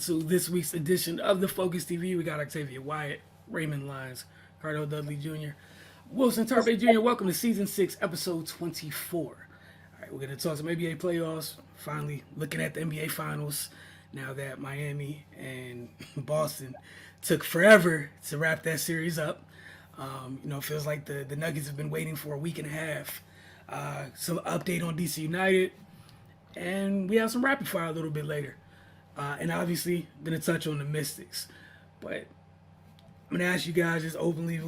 to this week's edition of the Focus TV. We got Octavia Wyatt, Raymond Lyons, Cardo Dudley Jr., Wilson Tarpe Jr. Welcome to Season 6, Episode 24. All right, we're going to talk some NBA playoffs, finally looking at the NBA Finals now that Miami and Boston took forever to wrap that series up. It feels like the Nuggets have been waiting for a week and a half. Some update on DC United, and we have some rapid fire a little bit later. And obviously, going to touch on the Mystics. But I'm going to ask you guys just openly.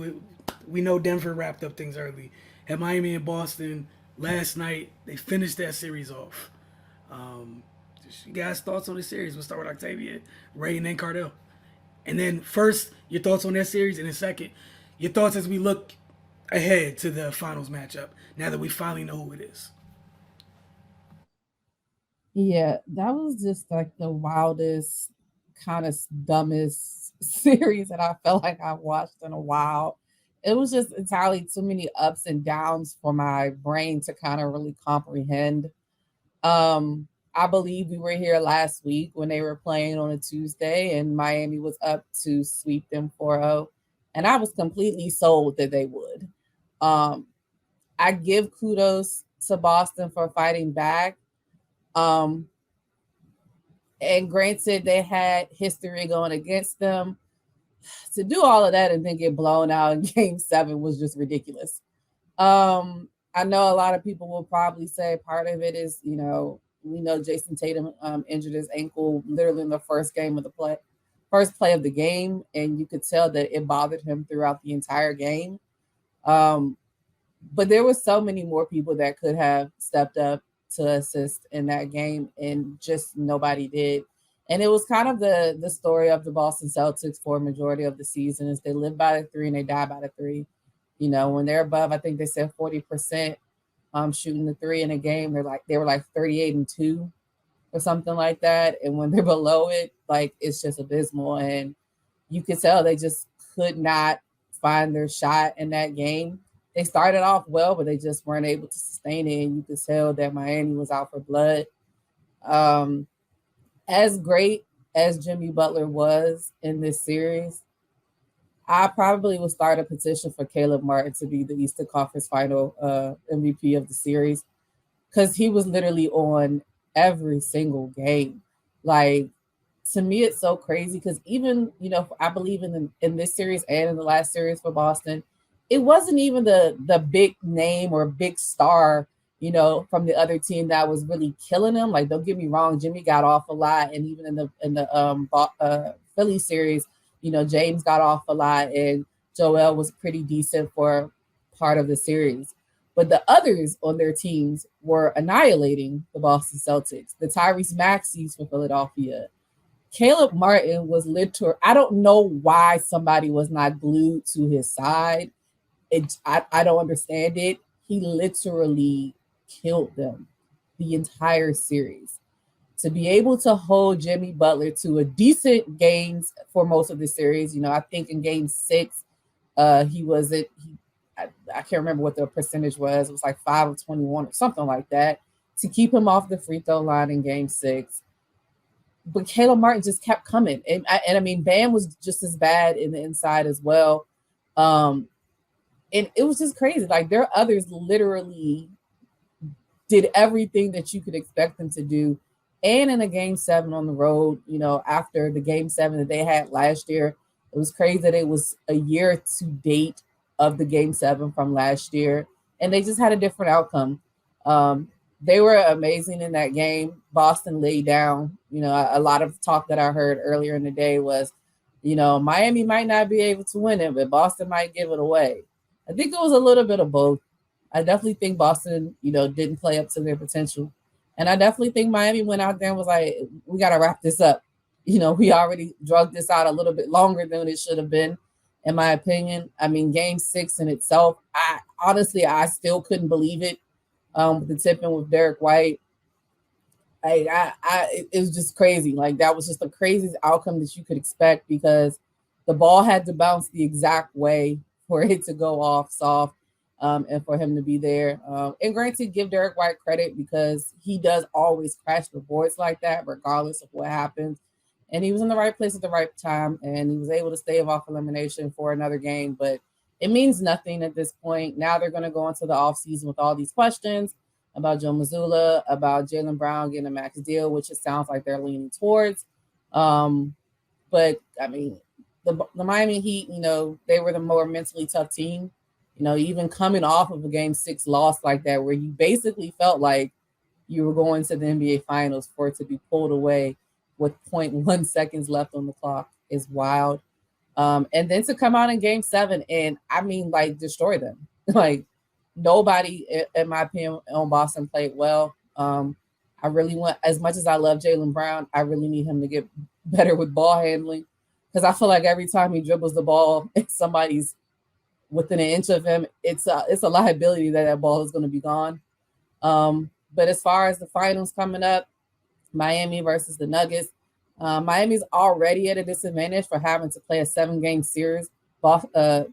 We know Denver wrapped up things early. At Miami and Boston last night, they finished that series off. Just you guys' thoughts on the series? We'll start with Octavia, Ray, and then Cardell. And then first, your thoughts on that series, and then second, your thoughts as we look ahead to the finals matchup now that we finally know who it is. Yeah, that was just like the wildest, kind of dumbest series that I felt like I've watched in a while. It was just entirely too many ups and downs for my brain to kind of really comprehend. I believe we were here last week when they were playing on a Tuesday and Miami was up to sweep them 4-0. And I was completely sold that they would. Um, I give kudos to Boston for fighting back. Um, and granted, they had history going against them. To do all of that and then get blown out in game 7 was just ridiculous. I know a lot of people will probably say part of it is, we know Jason Tatum injured his ankle literally in the first play of the game, and you could tell that it bothered him throughout the entire game. Um, but there were so many more people that could have stepped up to assist in that game, and just nobody did. And it was kind of the story of the Boston Celtics for a majority of the season is they live by the three and they die by the three. When they're above, I think they said 40% shooting the three in a game, they were like 38-2 or something like that. And when they're below it, like it's just abysmal. And you could tell they just could not find their shot in that game. They started off well, but they just weren't able to sustain it. And you could tell that Miami was out for blood. Um, as great as Jimmy Butler was in this series, I probably would start a petition for Caleb Martin to be the Eastern Conference Final MVP of the series because he was literally on every single game. Like, to me, it's so crazy because even, I believe in this series and in the last series for Boston, it wasn't even the big name or big star, from the other team that was really killing them. Like, don't get me wrong, Jimmy got off a lot, and even in the Philly series, James got off a lot, and Joel was pretty decent for part of the series. But the others on their teams were annihilating the Boston Celtics. The Tyrese Maxeys for Philadelphia. Caleb Martin was literal. I don't know why somebody was not glued to his side. I don't understand it. He literally killed them the entire series. To be able to hold Jimmy Butler to a decent games for most of the series, I think in game 6, I can't remember what the percentage was. It was like 5 of 21 or something like that to keep him off the free throw line in game 6. But Caleb Martin just kept coming. And I mean, Bam was just as bad in the inside as well. And it was just crazy. Like, there are others literally did everything that you could expect them to do. And in a game 7 on the road, after the game 7 that they had last year, it was crazy that it was a year to date of the game 7 from last year. And they just had a different outcome. They were amazing in that game. Boston laid down. A lot of talk that I heard earlier in the day was, Miami might not be able to win it, but Boston might give it away. I think it was a little bit of both. I definitely think Boston, didn't play up to their potential. And I definitely think Miami went out there and was like, we got to wrap this up. We already drug this out a little bit longer than it should have been, in my opinion. I mean, game 6 in itself, I still couldn't believe it. With the tipping with Derek White, it was just crazy. Like, that was just the craziest outcome that you could expect because the ball had to bounce the exact way for it to go off soft. And for him to be there. And granted, give Derek White credit because he does always crash the boards like that, regardless of what happens. and he was in the right place at the right time, and he was able to stave off elimination for another game. But it means nothing at this point. Now they're going to go into the offseason with all these questions about Joe Mazzulla, about Jaylen Brown getting a max deal, which it sounds like they're leaning towards. Um, but I mean, the Miami Heat, they were the more mentally tough team. Even coming off of a game 6 loss like that, where you basically felt like you were going to the NBA Finals, for it to be pulled away with zero point 0.1 seconds left on the clock is wild. And then to come out in game 7 and I mean, like, destroy them. Like, nobody, in my opinion, on Boston played well. I really want, as much as I love Jaylen Brown, I really need him to get better with ball handling, because I feel like every time he dribbles the ball, if somebody's within an inch of him, it's a liability that that ball is going to be gone. But as far as the finals coming up, Miami versus the Nuggets. Miami's already at a disadvantage for having to play a 7-game series. The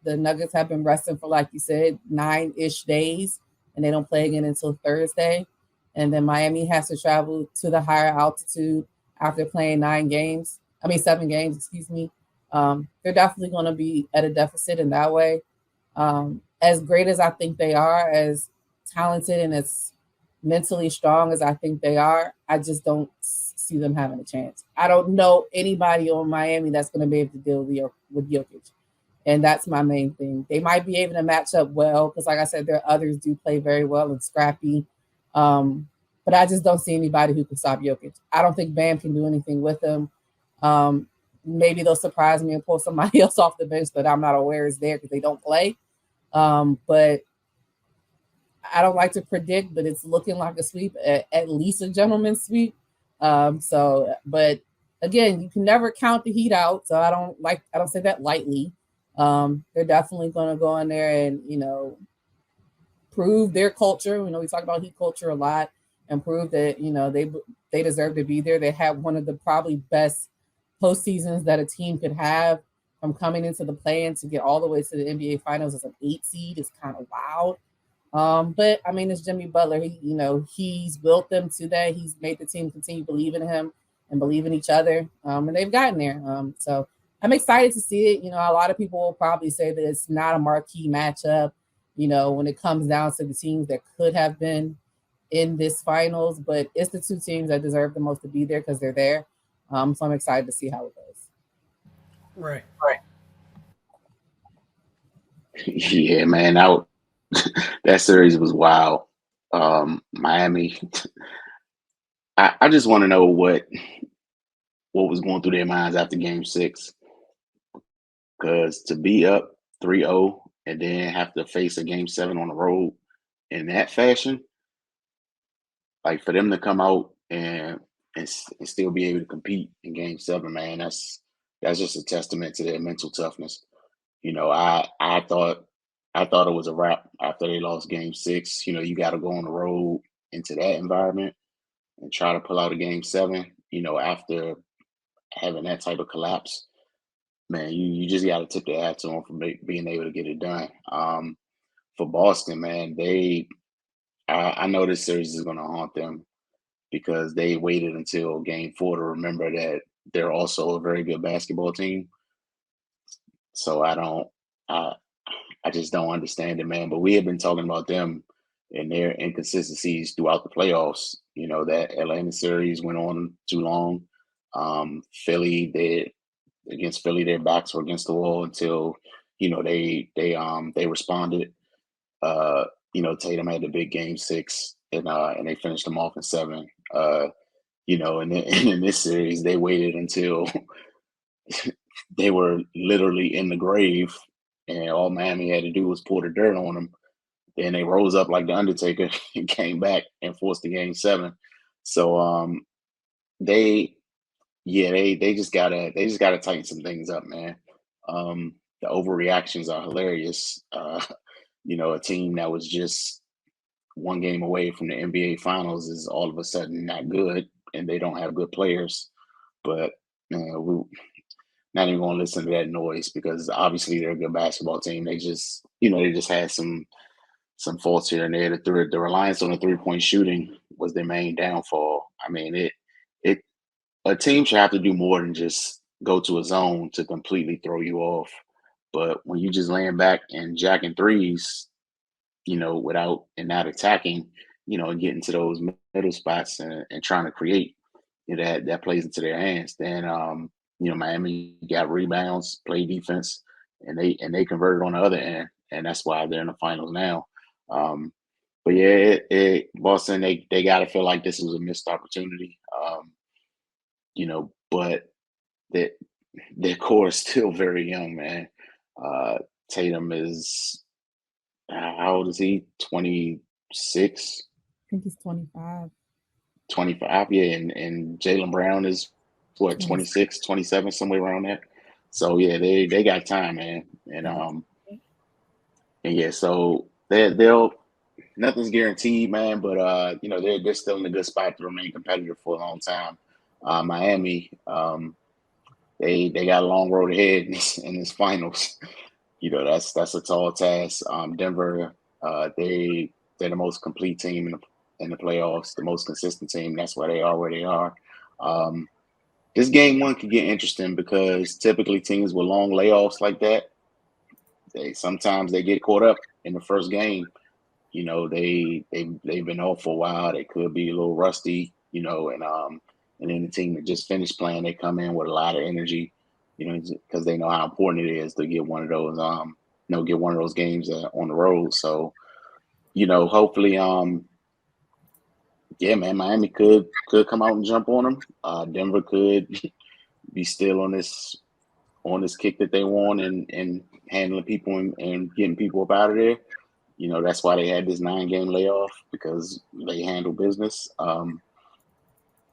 Nuggets have been resting for, like you said, 9-ish days, and they don't play again until Thursday. And then Miami has to travel to the higher altitude after playing 9 games. I mean, 7 games, excuse me. They're definitely going to be at a deficit in that way. As great as I think they are, as talented and as mentally strong as I think they are, I just don't see them having a chance. I don't know anybody on Miami that's going to be able to deal with Jokic. And that's my main thing. They might be able to match up well because, like I said, there are others do play very well and scrappy. Um, but I just don't see anybody who can stop Jokic. I don't think Bam can do anything with him. Um, Maybe they'll surprise me and pull somebody else off the bench that I'm not aware is there because they don't play. But I don't like to predict, but it's looking like a sweep, at least a gentleman's sweep. But again, you can never count the Heat out. So I don't say that lightly. They're definitely going to go in there and prove their culture. We talk about Heat culture a lot, and prove that they deserve to be there. They have one of the probably best postseasons that a team could have, from coming into the play-in to get all the way to the NBA Finals as an 8 seed is kind of wild. But I mean, it's Jimmy Butler. He's built them to that. He's made the team continue to believe in him and believe in each other. And they've gotten there. So I'm excited to see it. A lot of people will probably say that it's not a marquee matchup, when it comes down to the teams that could have been in this finals, but it's the two teams that deserve the most to be there because they're there. So I'm excited to see how it goes. Right. Yeah, man, that series was wild. Miami, I just want to know what was going through their minds after Game 6, because to be up 3-0 and then have to face a Game 7 on the road in that fashion, like for them to come out and still be able to compete in Game 7, man, that's just a testament to their mental toughness. I thought it was a wrap after they lost Game 6. You got to go on the road into that environment and try to pull out a Game 7. After having that type of collapse, man, you just got to tip the hat to them for being able to get it done. For Boston, man, I know this series is going to haunt them because they waited until Game 4 to remember that they're also a very good basketball team. So I, I just don't understand it, man. But we have been talking about them and their inconsistencies throughout the playoffs. That Atlanta series went on too long. Philly, against Philly, their backs were against the wall until they responded. Uh, Tatum had the big Game 6, and they finished them off in 7. And then and in this series, they waited until they were literally in the grave, and all Miami had to do was pour the dirt on them. Then they rose up like the Undertaker and came back and forced the Game 7. So they yeah, they just gotta tighten some things up, man. The overreactions are hilarious. A team that was just one game away from the NBA Finals is all of a sudden not good, and they don't have good players. But we not even gonna listen to that noise because obviously they're a good basketball team. They just had some faults here and there. The reliance on the 3-point shooting was their main downfall. I mean, it a team should have to do more than just go to a zone to completely throw you off. But when you just laying back and jacking threes, without and not attacking, and getting to those middle spots and trying to create, that plays into their hands. Then Miami got rebounds, play defense, and they converted on the other end, and that's why they're in the finals now. Um, but yeah, Boston, they got to feel like this was a missed opportunity. But that their core is still very young, man. Tatum is how old is he? 26, I think he's 25, 25. Yeah, and Jalen Brown is what, 20. 26, 27, somewhere around that. So yeah, they got time, man. And yeah, so they'll nothing's guaranteed, man, but they're still in a good spot to remain competitive for a long time. Miami, they got a long road ahead in this finals. That's a tall task. Denver, they're the most complete team in the playoffs, the most consistent team. That's why they are where they are. This game one could get interesting because typically teams with long layoffs like that, sometimes they get caught up in the first game. They've been off for a while. They could be a little rusty, and then the team that just finished playing, they come in with a lot of energy, because they know how important it is to get one of those, get one of those games on the road. So, hopefully, yeah, man, Miami could come out and jump on them. Denver could be still on this kick that they want and handling people and getting people up out of there. That's why they had this 9-game layoff, because they handle business.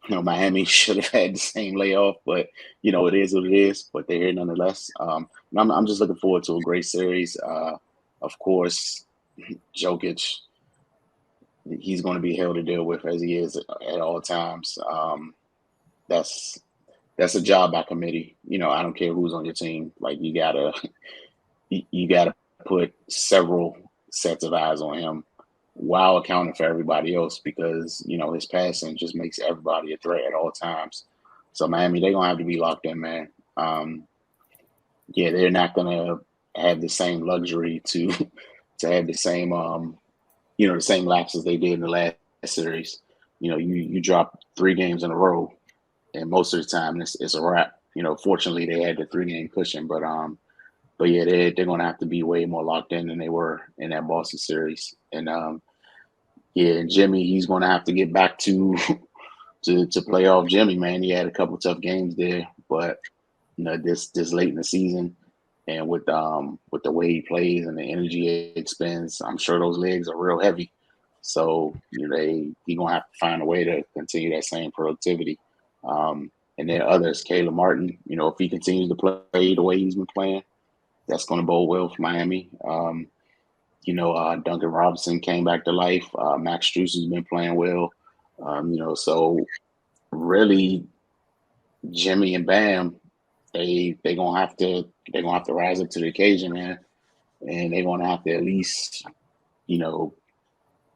Miami should have had the same layoff, but it is what it is. But they're here nonetheless. I'm just looking forward to a great series. Of course, Jokic, he's going to be hell to deal with, as he is at all times. That's a job by committee. I don't care who's on your team. Like, you gotta put several sets of eyes on him while accounting for everybody else, because his passing just makes everybody a threat at all times. So Miami, they're gonna have to be locked in, man. Yeah, they're not gonna have the same luxury to have the same the same lapses they did in the last series. You drop 3 games in a row, and most of the time it's a wrap. Fortunately they had the 3-game cushion, but yeah, they're gonna have to be way more locked in than they were in that Boston series. And yeah, and Jimmy, he's gonna have to get back to to playoff Jimmy, man. He had a couple tough games there, but this late in the season, and with the way he plays and the energy he expends, I'm sure those legs are real heavy. So he gonna have to find a way to continue that same productivity. And then others, Caleb Martin, if he continues to play the way he's been playing, that's going to bode well for Miami. Duncan Robinson came back to life. Max Strus has been playing well. So really, Jimmy and Bam, they're gonna have to rise up to the occasion, man, and they're gonna have to at least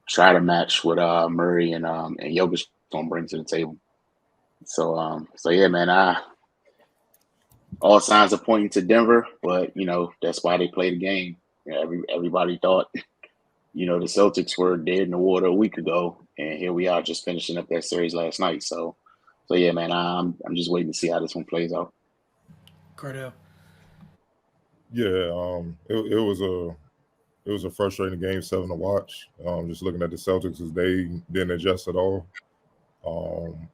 try to match what Murray and Jokic gonna bring to the table. So yeah, man, all signs are pointing to Denver, but that's why they play the game. Everybody thought the Celtics were dead in the water a week ago, and here we are just finishing up that series last night. So yeah, man, I'm just waiting to see how this one plays out. Cardell. Yeah, it was a frustrating game 7 to watch. Just looking at the Celtics, as they didn't adjust at all. Um,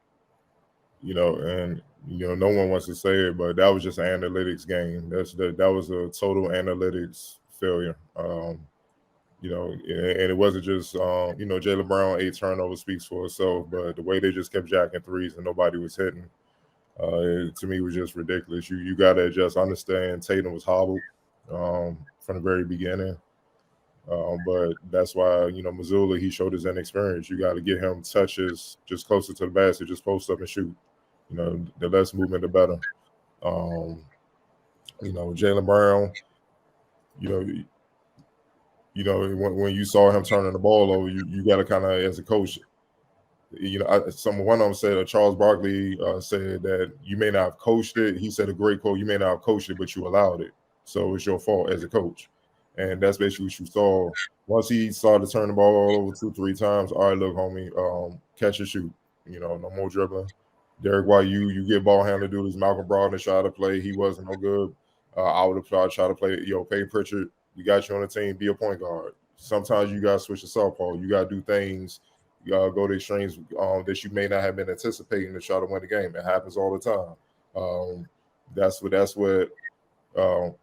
and no one wants to say it, but that was just an analytics game. That was a total analytics failure. And it wasn't just Jalen Brown 8 turnovers speaks for itself, but the way they just kept jacking threes and nobody was hitting, to me was just ridiculous. You got to adjust. I understand Tatum was hobbled from the very beginning. But that's why, Missoula, he showed his inexperience. You got to get him touches just closer to the basket, just post up and shoot. The less movement, the better. Jalen Brown, you know, when you saw him turning the ball over, you got to kind of, as a coach, one of them said, Charles Barkley said that you may not have coached it. He said a great quote, you may not have coached it, but you allowed it. So it's your fault as a coach. And that's basically what you saw. Once he started to turn the ball all over 2-3 times, all right, look, homie, catch and shoot. No more dribbling. Derek White, you get ball handler dudes. Malcolm Brogdon tried to play. He wasn't no good. I would have tried to play, Peyton Pritchard, we got you on the team, be a point guard. Sometimes you got to switch to southpaw. You got to do things, go to extremes that you may not have been anticipating to try to win the game. It happens all the time. That's what a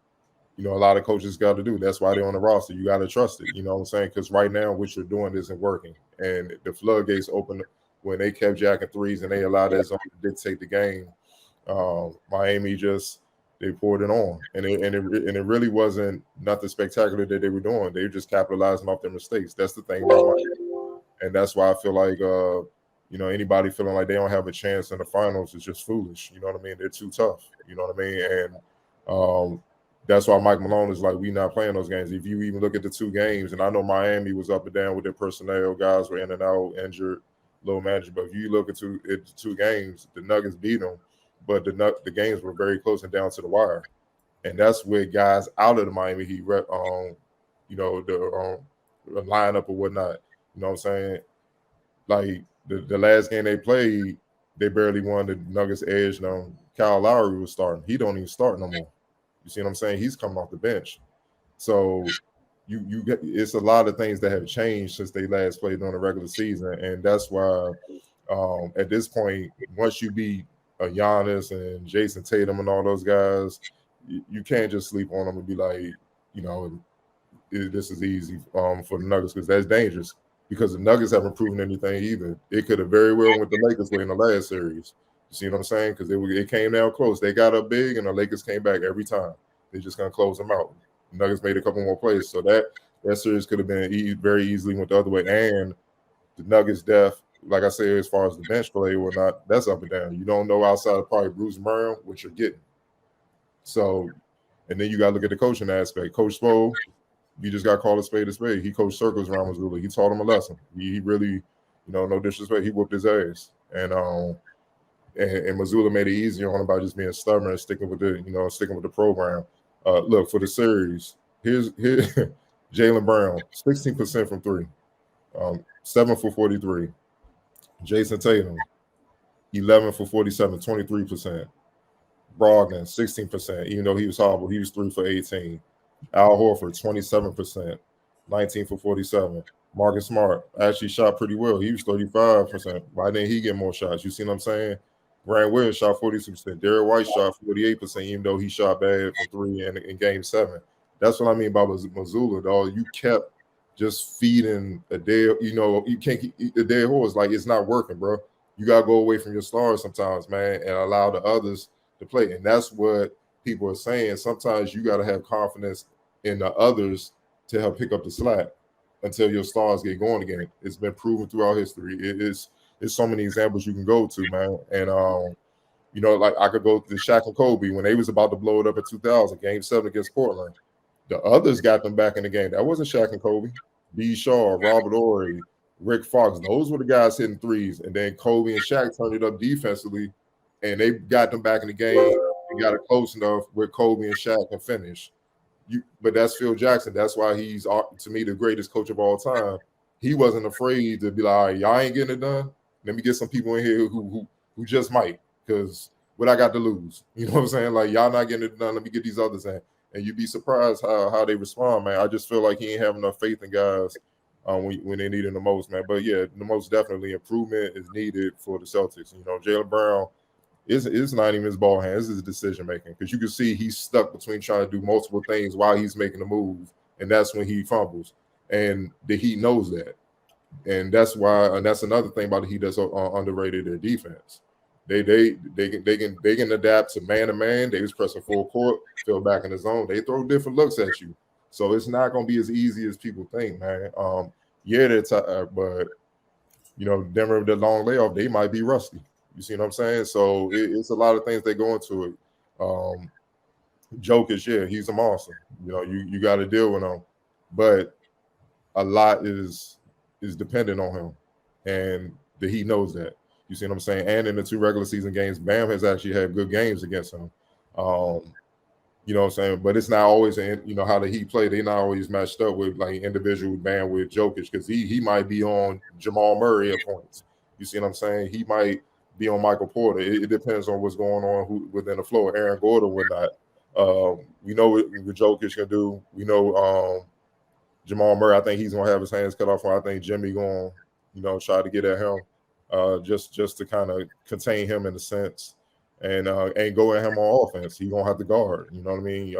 lot of coaches got to do. That's why they're on the roster. You got to trust it. You know what I'm saying? Because right now, what you're doing isn't working. And the floodgates open when they kept jacking threes and they allowed that zone to dictate the game. Miami they poured it on, and it really wasn't nothing spectacular that they were doing. They were just capitalizing off their mistakes. That's the thing about Miami, and that's why I feel like anybody feeling like they don't have a chance in the finals is just foolish. You know what I mean? They're too tough. You know what I mean? And that's why Mike Malone is like, we not playing those games. If you even look at the 2 games, and I know Miami was up and down with their personnel, guys were in and out, injured, low managed. But if you look at the 2 games, the Nuggets beat them, but the games were very close and down to the wire. And that's where guys out of the Miami Heat, the lineup or whatnot. You know what I'm saying? Like the last game they played, they barely won. The Nuggets edge. Kyle Lowry was starting. He don't even start no more. You see what I'm saying? He's coming off the bench. So you get, it's a lot of things that have changed since they last played during the regular season, and that's why at this point, once you beat Giannis and Jason Tatum and all those guys, you can't just sleep on them and be like, this is easy for the Nuggets, because that's dangerous. Because the Nuggets haven't proven anything either. It could have very well went the Lakers way in the last series. You see what I'm saying? Because it came down close. They got up big, and the Lakers came back every time. They're just gonna close them out. The Nuggets made a couple more plays, so that series could have been very easily went the other way. And the Nuggets' depth, like I said, as far as the bench play or not, that's up and down. You don't know outside of probably Bruce Brown what you're getting. So, and then you got to look at the coaching aspect. Coach Spo, you just got to call a spade a spade. He coached circles around Missoula. He taught him a lesson. He really, no disrespect, he whooped his ass. And Missoula made it easier on him by just being stubborn and sticking with the program. Look, for the series, here's Jaylen Brown, 16% from 3, 7 for 43. Jason Tatum, 11 for 47, 23%. Brogdon, 16%. Even though he was horrible, he was 3 for 18. Al Horford, 27%, 19 for 47. Marcus Smart actually shot pretty well. He was 35%. Why didn't he get more shots? You see what I'm saying? Grant Williams shot 46%. Derek White shot 48%, even though he shot bad for 3 in Game 7. That's what I mean by Missoula, dog. You kept just feeding a dead, you can't eat the dead horse. Like, it's not working, bro. You got to go away from your stars sometimes, man, and allow the others to play. And that's what people are saying. Sometimes you got to have confidence in the others to help pick up the slack until your stars get going again. It's been proven throughout history. It's so many examples you can go to, man. And like I could go to Shaq and Kobe when they was about to blow it up in 2000, Game 7 against Portland. The others got them back in the game. That wasn't Shaq and Kobe. B. Shaw, Robert Horry, Rick Fox. Those were the guys hitting threes. And then Kobe and Shaq turned it up defensively, and they got them back in the game and got it close enough where Kobe and Shaq can finish. But that's Phil Jackson. That's why he's, to me, the greatest coach of all time. He wasn't afraid to be like, all right, y'all ain't getting it done. Let me get some people in here who just might, because what I got to lose. You know what I'm saying? Like, y'all not getting it done. Let me get these others in. And you'd be surprised how they respond, man. I just feel like he ain't have enough faith in guys when they need him the most, man. But, yeah, the most definitely improvement is needed for the Celtics. Jaylen Brown, it's not even his ball hand. It's his decision making, because you can see he's stuck between trying to do multiple things while he's making a move, and that's when he fumbles. And the Heat knows that, and that's why. And that's another thing about the Heat that's underrated: their defense. They can adapt to man. They was pressing full court, fell back in the zone. They throw different looks at you, so it's not going to be as easy as people think, man. But Denver with the long layoff, they might be rusty. You see what I'm saying? So it's a lot of things that go into it. Jokic, yeah, he's a monster. You got to deal with him, but a lot is dependent on him, and The Heat knows that. You see what I'm saying? And in the 2 regular season games, Bam has actually had good games against him. You know what I'm saying? But it's not always, how the Heat play. They're not always matched up with like individual Bam with Jokic, because he might be on Jamal Murray at points. You see what I'm saying? He might be on Michael Porter. It depends on what's going on within the floor. Aaron Gordon would not. We know what Jokic can do. We know Jamal Murray, I think he's gonna have his hands cut off. I think Jimmy gonna, try to get at him, just to kind of contain him in a sense, and go at him on offense. He's gonna have to guard. You know what I mean?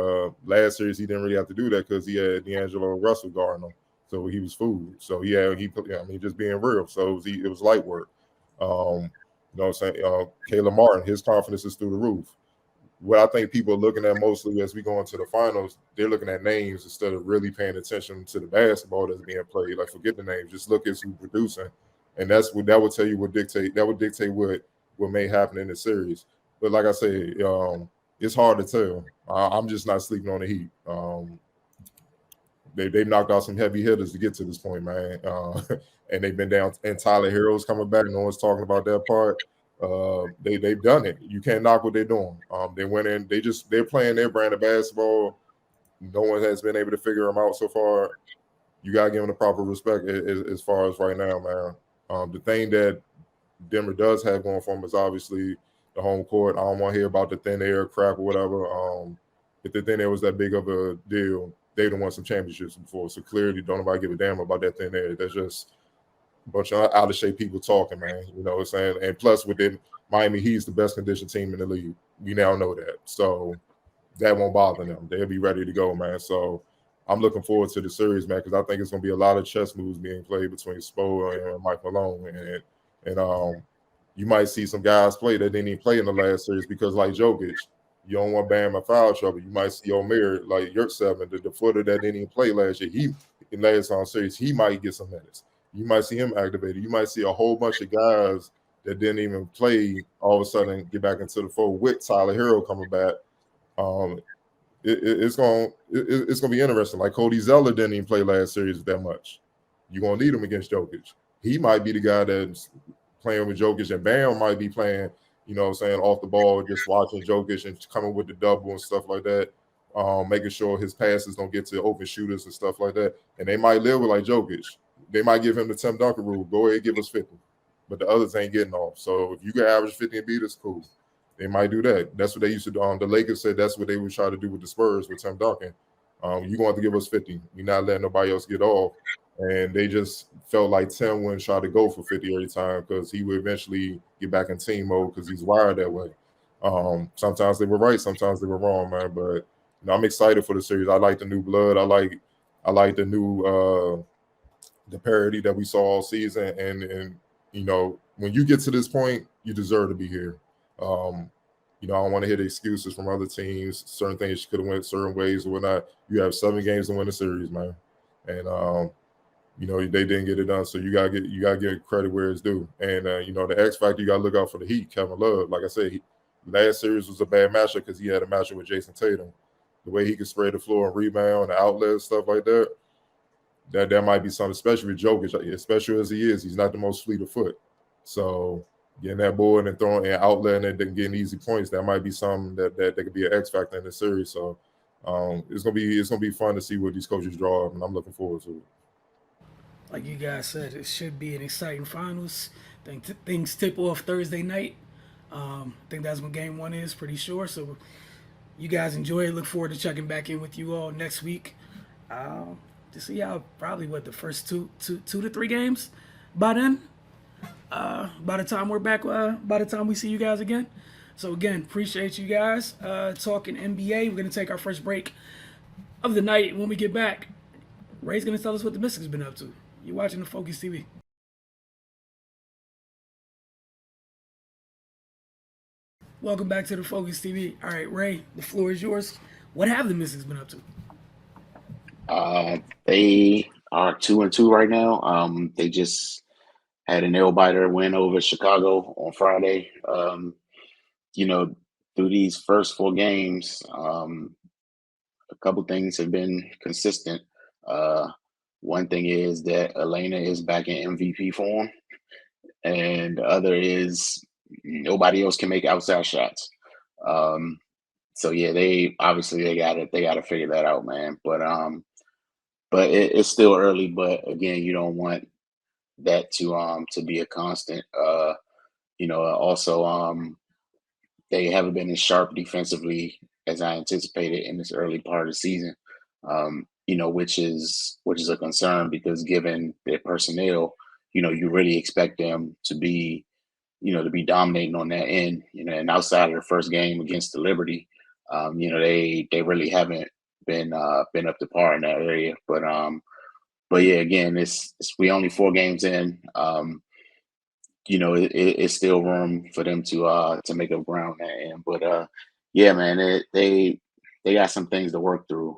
Last series he didn't really have to do that because he had D'Angelo Russell guarding him, so he was food. So just being real. So it was light work. You know what I'm saying? Caleb Martin, his confidence is through the roof. What I think people are looking at mostly as we go into the finals, they're looking at names instead of really paying attention to the basketball that's being played. Like, forget the names, just look at who's producing, and that would tell you what dictate what may happen in the series. But like I say, it's hard to tell. I'm just not sleeping on the Heat. They've knocked out some heavy hitters to get to this point, man, and they've been down. And Tyler Hero's coming back. No one's talking about that part. They've done it. You can't knock what they're doing. They went in. They're playing their brand of basketball. No one has been able to figure them out so far. You gotta give them the proper respect as far as right now, man. The thing that Denver does have going for them is obviously the home court. I don't want to hear about the thin air crap or whatever. If the thin air was that big of a deal, they'd have won some championships before. So clearly, don't nobody give a damn about that thin air. That's just a bunch of out of shape people talking, man. You know what I'm saying? And plus, within Miami Heat's the best conditioned team in the league. We now know that. So that won't bother them. They'll be ready to go, man. So I'm looking forward to the series, man, because I think it's going to be a lot of chess moves being played between Spo and Mike Malone. And you might see some guys play that didn't even play in the last series because, like Jokic, you don't want Bam in foul trouble. You might see Omer, like Yurtseven, the footer that didn't even play last year. In last series, he might get some minutes. You might see him activated. You might see a whole bunch of guys that didn't even play all of a sudden get back into the fold with Tyler Hero coming back. It's gonna be interesting. Like Cody Zeller didn't even play last series that much. You're gonna need him against Jokic. He might be the guy that's playing with Jokic, and Bam might be playing, you know what I'm saying, off the ball, just watching Jokic and coming with the double and stuff like that. Making sure his passes don't get to open shooters and stuff like that. And they might live with like Jokic. They might give him the Tim Duncan rule. Go ahead, give us 50. But the others ain't getting off. So if you can average 50 and beat us, cool. They might do that. That's what they used to do. The Lakers said that's what they would try to do with the Spurs with Tim Duncan. You're going to have to give us 50. You're not letting nobody else get off. And they just felt like Tim wouldn't try to go for 50 every time because he would eventually get back in team mode because he's wired that way. Sometimes they were right, sometimes they were wrong, man. But I'm excited for the series. I like the new blood. I like the new the parity that we saw all season. And when you get to this point, you deserve to be here. I don't want to hear the excuses from other teams. Certain things could have went certain ways or whatnot. You have 7 games to win the series, man. And they didn't get it done. So you gotta get credit where it's due. And the X factor, you gotta look out for the Heat. Kevin Love, like I said, last series was a bad matchup because he had a matchup with Jason Tatum. The way he could spread the floor and rebound, the outlets, stuff like that. That might be something, especially with Jokic, especially as he is. He's not the most fleet of foot. So getting that board and throwing and outletting it and getting easy points, that might be something that could be an X factor in the series. So it's gonna be fun to see what these coaches draw up, and I'm looking forward to it. Like you guys said, it should be an exciting finals. I think things tip off Thursday night. I think that's when game 1 is, pretty sure. So you guys enjoy it. Look forward to checking back in with you all next week to see how probably the first two to 3 games by then. By the time we're back, by the time we see you guys again. So again, appreciate you guys talking NBA. We're gonna take our first break of the night. When we get back, Ray's gonna tell us what the Mystics been up to. You're watching the Focus TV. Welcome back to the Focus TV. All right, Ray, the floor is yours. What have the Mystics been up to? They are 2-2 right now. They just had a nail biter win over Chicago on Friday. Through these first 4 games, a couple things have been consistent. One thing is that Elena is back in MVP form. and the other is nobody else can make outside shots. Um, so yeah, they gotta figure that out, man. But it's still early. But again, you don't want that to be a constant. Also, they haven't been as sharp defensively as I anticipated in this early part of the season. Which is a concern because given their personnel, you really expect them to be dominating on that end. And outside of the first game against the Liberty, they really haven't been up to par in that area. But yeah, again, it's we only 4 games in. It's still room for them to make up ground that end. But yeah, man, they got some things to work through.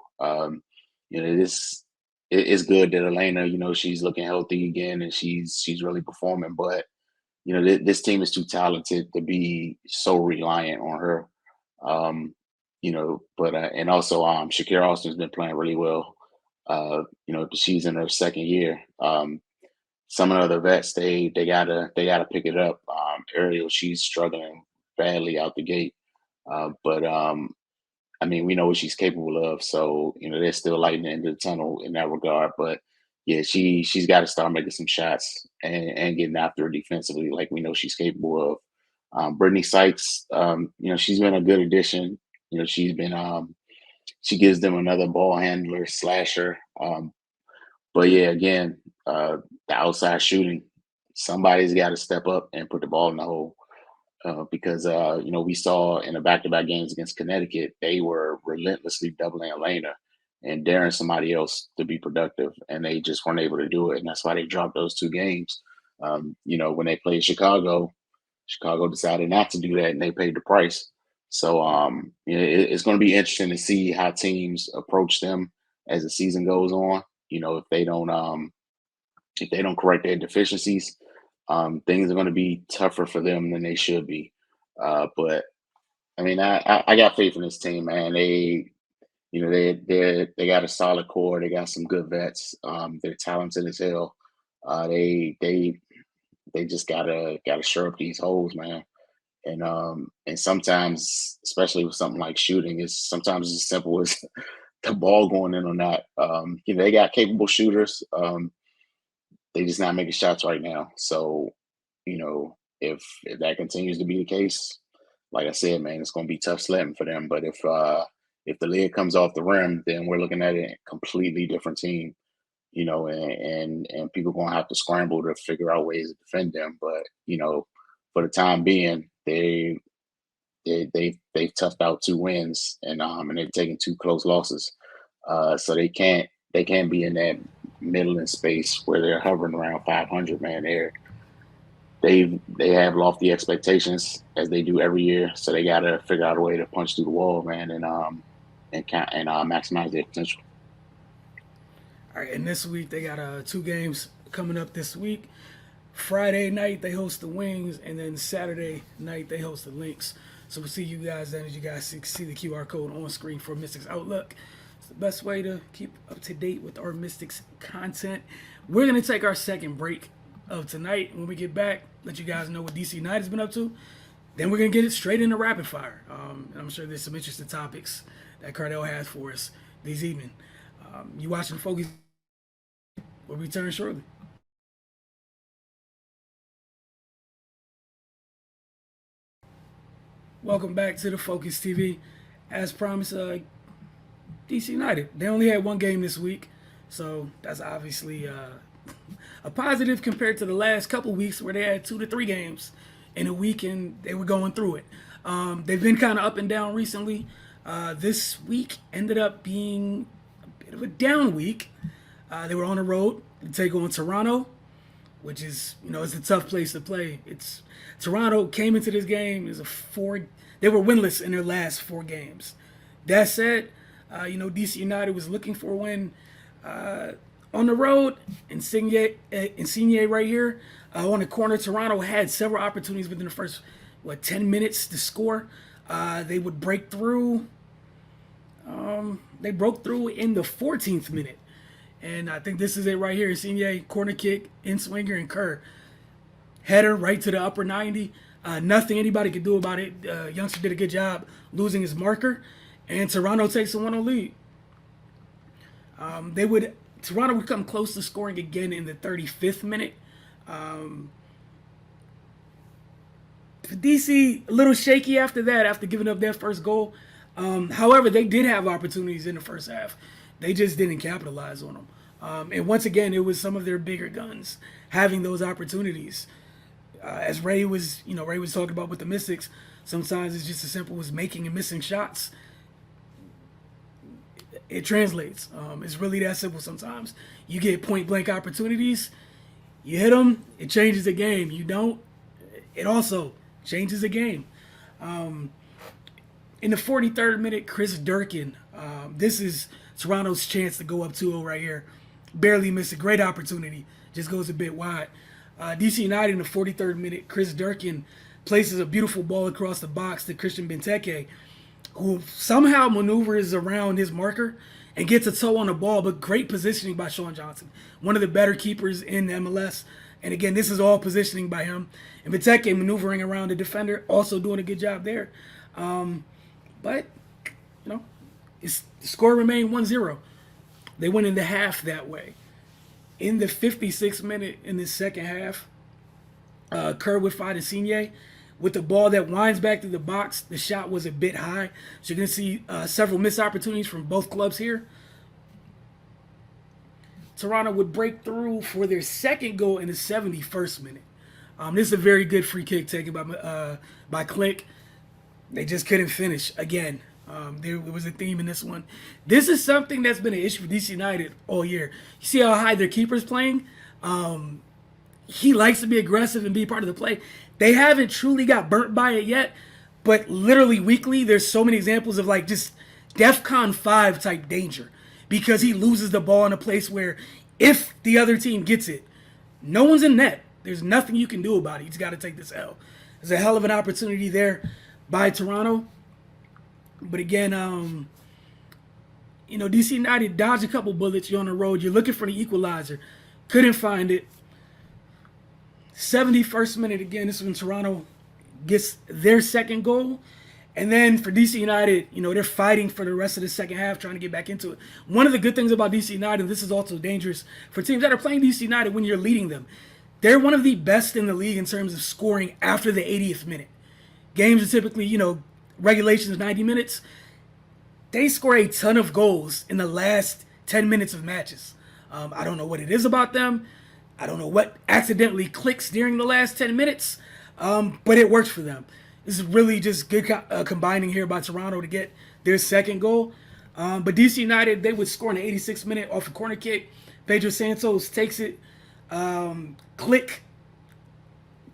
It's good that Elena, she's looking healthy again and she's really performing. But this team is too talented to be so reliant on her. But and also Shakira Austin's been playing really well. She's in her second year. Some of the other vets they gotta pick it up. Ariel, she's struggling badly out the gate. But I mean, we know what she's capable of, so there's still light in the end of the tunnel in that regard. But yeah, she's got to start making some shots and getting after her defensively, like we know she's capable of. Brittany Sykes, she's been a good addition. She gives them another ball handler slasher. But yeah, again, the outside shooting, somebody's got to step up and put the ball in the hole. Because we saw in the back-to-back games against Connecticut, they were relentlessly doubling Elena and daring somebody else to be productive, and they just weren't able to do it, and that's why they dropped those 2 games. When they played Chicago decided not to do that, and they paid the price. So it's going to be interesting to see how teams approach them as the season goes on. If they don't correct their deficiencies, things are going to be tougher for them than they should be. But I mean, I got faith in this team, man. They got a solid core. They got some good vets. They're talented as hell. They just gotta shore up these holes, man. And sometimes, especially with something like shooting, it's sometimes as simple as the ball going in or not. They got capable shooters. They just not making shots right now. So, if that continues to be the case, like I said, man, it's going to be tough sledding for them. But if the lid comes off the rim, then we're looking at a completely different team. And people going to have to scramble to figure out ways to defend them. But for the time being, they've toughed out 2 wins and they've taken 2 close losses. So they can't be in that middling space where they're hovering around 500. Man, they have lofty expectations as they do every year. So they got to figure out a way to punch through the wall, man, and maximize their potential. All right, and this week they got 2 games coming up this week. Friday night they host the Wings, and then Saturday night they host the Lynx. So we'll see you guys then. As you guys see the QR code on screen for Mystics Outlook. It's the best way to keep up to date with our Mystics content. We're going to take our second break of tonight. When we get back, let you guys know what DC United's been up to. Then we're going to get it straight into rapid fire. And I'm sure there's some interesting topics that Cardell has for us this evening. You watching Focus? We'll return shortly. Welcome back to the Focus TV. As promised, DC United, they only had 1 game this week, so that's obviously a positive compared to the last couple weeks where they had 2 to 3 games in a week and they were going through it. They've been kind of up and down recently. This week ended up being a bit of a down week. They were on the road to take on Toronto, which is, it's a tough place to play. Toronto came into this game they were winless in their last 4 games. That said, DC United was looking for a win on the road. Insigne right here on the corner. Toronto had several opportunities within the first 10 minutes to score. They would break through. They broke through in the 14th minute. And I think this is it right here. Insigne, corner kick, in swinger, and Kerr. header right to the upper 90. Nothing anybody could do about it. Youngster did a good job losing his marker, and Toronto takes a 1-0 lead. Toronto would come close to scoring again in the 35th minute. DC, a little shaky after that, after giving up their first goal. However, they did have opportunities in the first half. They just didn't capitalize on them. And once again, it was some of their bigger guns having those opportunities. As Ray was talking about with the Mystics, sometimes it's just as simple as making and missing shots. It translates. It's really that simple sometimes. You get point-blank opportunities, you hit them, it changes the game. You don't, it also changes the game. In the 43rd minute, Chris Durkin, this is Toronto's chance to go up 2-0 right here. Barely missed a great opportunity, just goes a bit wide. DC United in the 43rd minute, Chris Durkin places a beautiful ball across the box to Christian Benteke, who somehow maneuvers around his marker and gets a toe on the ball, but great positioning by Sean Johnson, one of the better keepers in MLS. And again, this is all positioning by him. And Benteke maneuvering around the defender, also doing a good job there. But, the score remained 1-0. They went into half that way. In the 56th minute in the second half, Kerwood Fadesine with the ball that winds back to the box. The shot was a bit high. So you're going to see several missed opportunities from both clubs here. Toronto would break through for their second goal in the 71st minute. This is a very good free kick taken by Click. They just couldn't finish again. There was a theme in this one. This is something that's been an issue for DC United all year. You see how high their keeper's playing? He likes to be aggressive and be part of the play. They haven't truly got burnt by it yet, but literally weekly, there's so many examples of like just DEFCON 5 type danger because he loses the ball in a place where if the other team gets it, no one's in net. There's nothing you can do about it. You just got to take this L. There's a hell of an opportunity there by Toronto. But again, DC United dodged a couple bullets. You're on the road. You're looking for the equalizer. Couldn't find it. 71st minute again. This is when Toronto gets their second goal. And then for DC United, they're fighting for the rest of the second half, trying to get back into it. One of the good things about DC United, and this is also dangerous for teams that are playing DC United when you're leading them, they're one of the best in the league in terms of scoring after the 80th minute. Games are typically, regulations 90 minutes. They score a ton of goals in the last 10 minutes of matches. I don't know what it is about them. I don't know what accidentally clicks during the last 10 minutes, but it works for them. This is really just good combining here by Toronto to get their second goal. But DC United, they would score in the 86th minute off a corner kick. Pedro Santos takes it. Click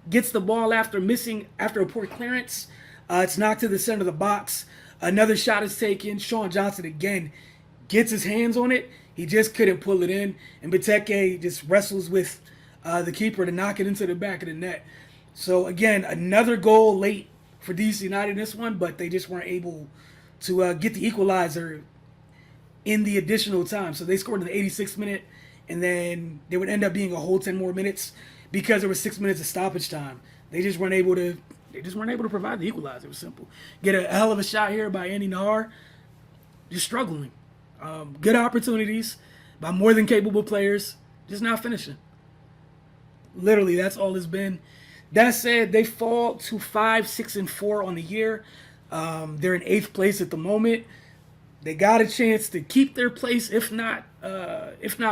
gets the ball after a poor clearance. It's knocked to the center of the box. Another shot is taken. Sean Johnson again gets his hands on it. He just couldn't pull it in. And Benteke just wrestles with the keeper to knock it into the back of the net. So again, another goal late for DC United in this one, but they just weren't able to get the equalizer in the additional time. So they scored in the 86th minute, and then there would end up being a whole 10 more minutes because there was 6 minutes of stoppage time. They just weren't able to provide the equalizer. It was simple. Get a hell of a shot here by Andy Nahar. Just struggling. Good opportunities by more than capable players. Just not finishing. Literally, that's all it's been. That said, they fall to 5, 6, and 4 on the year. They're in 8th place at the moment. They got a chance to keep their place, if not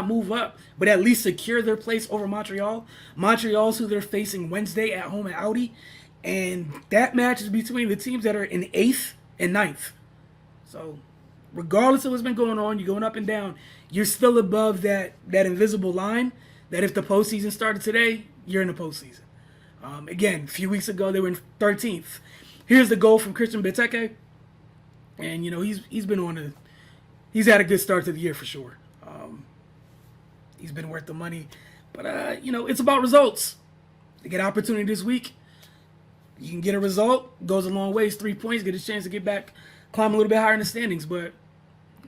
move up, but at least secure their place over Montreal. Montreal's who they're facing Wednesday at home at Audi. And that match is between the teams that are in 8th and 9th. So regardless of what's been going on, you're going up and down, you're still above that invisible line that if the postseason started today, you're in the postseason. Again, a few weeks ago, they were in 13th. Here's the goal from Christian Benteke. And, he's had a good start to the year for sure. He's been worth the money. But, it's about results. They get opportunity this week. You can get a result, goes a long ways, 3 points, get a chance to get back, climb a little bit higher in the standings. But,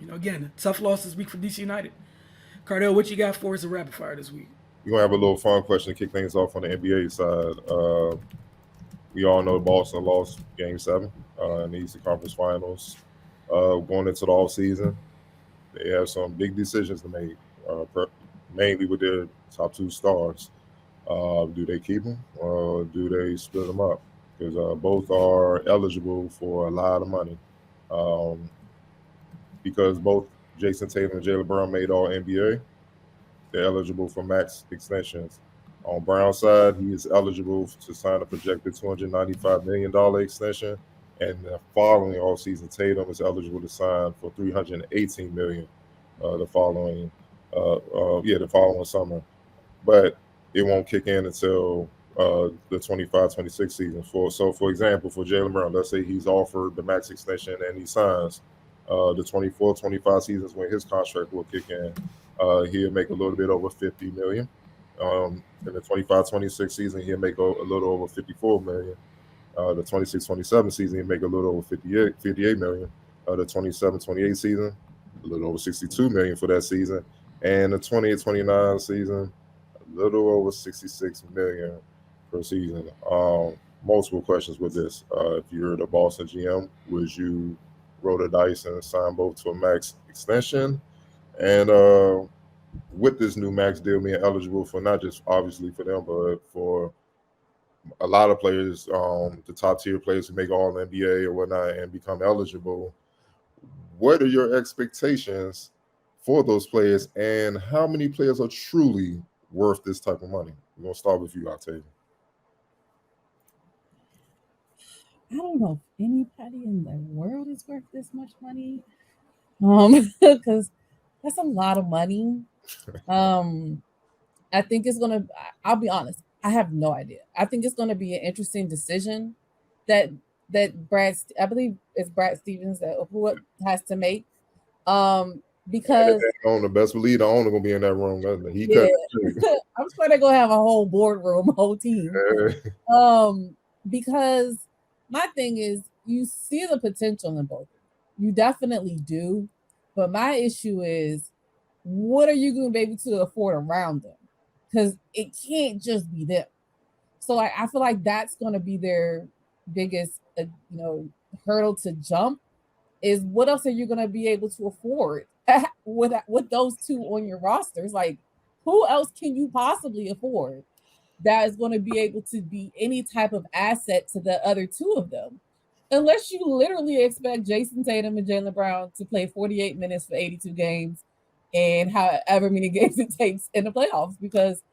again, a tough loss this week for DC United. Cardell, what you got for us a rapid fire this week? We're gonna have a little fun question to kick things off on the NBA side. We all know Boston lost Game 7 in the Eastern Conference Finals. Going into the off season, they have some big decisions to make, mainly with their top two stars. Do they keep them or do they split them up? Because both are eligible for a lot of money. Um, because both Jason Tatum and Jalen Brown made All NBA, they're eligible for max extensions. On Brown's side, he is eligible to sign a projected $295 million extension. And the following offseason, Tatum is eligible to sign for $318 million the following the following summer. But it won't kick in until the 25-26 season. For example, for Jalen Brown, let's say he's offered the max extension and he signs the 24-25 seasons when his contract will kick in. He'll make a little bit over $50 million. In the 25-26 season, he'll make a little over $54 million. The 26-27 season, he'll make a little over $58 million. The 27-28 season, a little over $62 million for that season. And the 28-29 season, a little over $66 million per season. Multiple questions with this. If you're the Boston GM, would you roll the dice and sign both to a max extension? And with this new max deal being eligible for not just obviously for them, but for a lot of players, the top tier players who make All NBA or whatnot and become eligible, what are your expectations for those players, and how many players are truly worth this type of money? We're gonna start with you, Octavia. I don't know if anybody in the world is worth this much money. Because that's a lot of money. I think it's gonna. I'll be honest. I have no idea. I think it's gonna be an interesting decision that I believe it's Brad Stevens who has to make. Because on the best believe the owner gonna be in that room. He yeah, I'm sure they're gonna have a whole boardroom, a whole team. Because my thing is, you see the potential in both. You definitely do, but my issue is, what are you going to be able to afford around them? Because it can't just be them. So I feel like that's going to be their biggest, hurdle to jump. Is what else are you going to be able to afford with those two on your rosters? Like, who else can you possibly afford that is going to be able to be any type of asset to the other two of them? Unless you literally expect Jason Tatum and Jalen Brown to play 48 minutes for 82 games and however many games it takes in the playoffs, because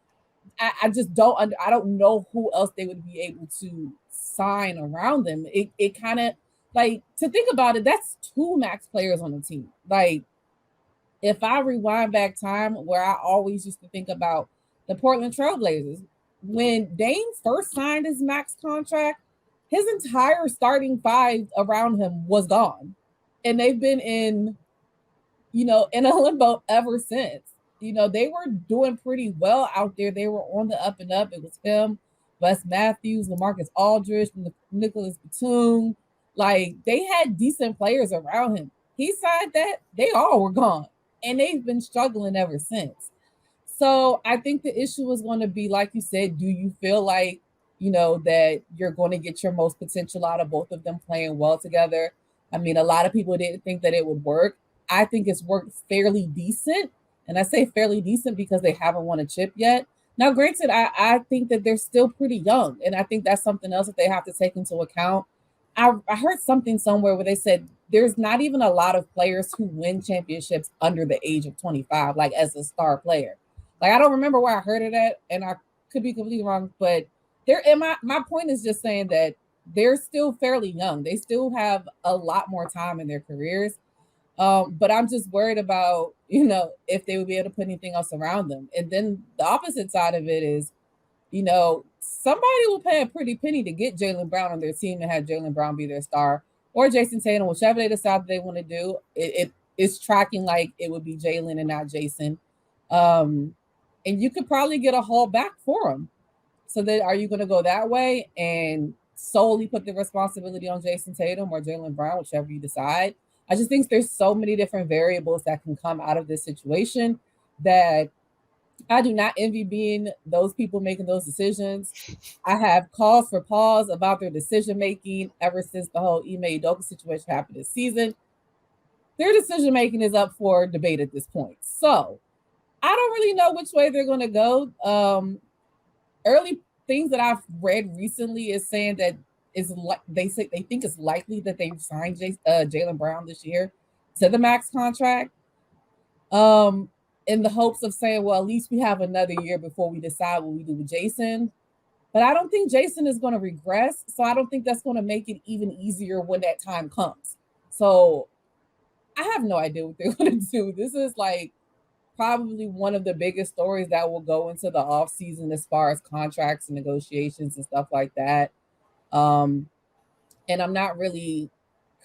I just I don't know who else they would be able to sign around them. It kind of, like, to think about it, that's two max players on the team. Like, if I rewind back time, where I always used to think about the Portland Trailblazers, when Dame first signed his max contract, his entire starting five around him was gone. And they've been in a limbo ever since. They were doing pretty well out there. They were on the up and up. It was him, Wes Matthews, LaMarcus Aldridge, Nicholas Batum. Like, they had decent players around him. He signed that, they all were gone. And they've been struggling ever since. So I think the issue is going to be, like you said, do you feel like, that you're going to get your most potential out of both of them playing well together? I mean, a lot of people didn't think that it would work. I think it's worked fairly decent. And I say fairly decent because they haven't won a chip yet. Now, granted, I think that they're still pretty young. And I think that's something else that they have to take into account. I heard something somewhere where they said there's not even a lot of players who win championships under the age of 25, like as a star player. Like, I don't remember where I heard it at, and I could be completely wrong, but my point is just saying that they're still fairly young. They still have a lot more time in their careers. But I'm just worried about, if they would be able to put anything else around them. And then the opposite side of it is, somebody will pay a pretty penny to get Jalen Brown on their team and have Jalen Brown be their star, or Jason Tatum, whichever they decide they want to do. It's tracking like it would be Jalen and not Jason. And you could probably get a haul back for him. So then, are you going to go that way and solely put the responsibility on Jason Tatum or Jalen Brown, whichever you decide? I just think there's so many different variables that can come out of this situation that I do not envy being those people making those decisions. I have calls for pause about their decision making ever since the whole Ime Udoka situation happened this season. Their decision making is up for debate at this point. So I don't really know which way they're going to go. Early things that I've read recently is saying that is like they say they think it's likely that they sign Jaylen Brown this year to the max contract. Um, in the hopes of saying, well, at least we have another year before we decide what we do with Jason. But I don't think Jason is going to regress. So I don't think that's going to make it even easier when that time comes. So I have no idea what they're going to do. This is like probably one of the biggest stories that will go into the off season as far as contracts and negotiations and stuff like that. Um, and I'm not really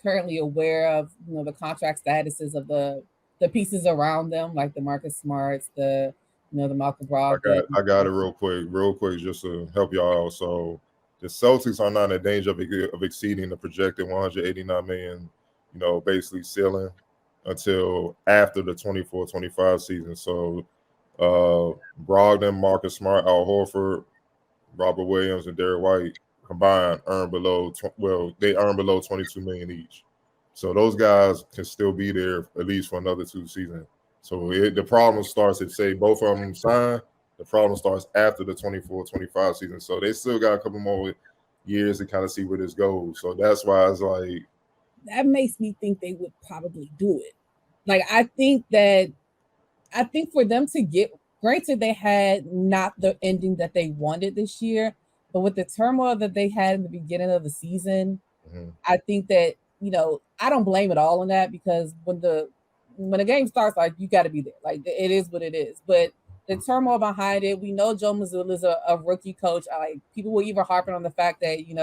currently aware of the contract statuses of the pieces around them, like the Marcus Smarts, the Malcolm Brogdon. I got it real quick, just to help y'all out. So the Celtics are not in danger of exceeding the projected 189 million, basically ceiling until after the 24-25 season. So Brogdon, Marcus Smart, Al Horford, Robert Williams, and Derek White combined earn they earn below 22 million each. So those guys can still be there at least for another 2 seasons. So the problem starts if, say, both of them sign. The problem starts after the 24-25 season. So they still got a couple more years to kind of see where this goes. So that's why it's like, That makes me think they would probably do it. Like I think for them to get, granted they had not the ending that they wanted this year, but with the turmoil that they had in the beginning of the season, I think that I don't blame it all on that, because when a game starts, like, you got to be there. Like, it is what it is. But the turmoil behind it, we know Joe Mazzulla is a rookie coach. Like, people were even harping on the fact that he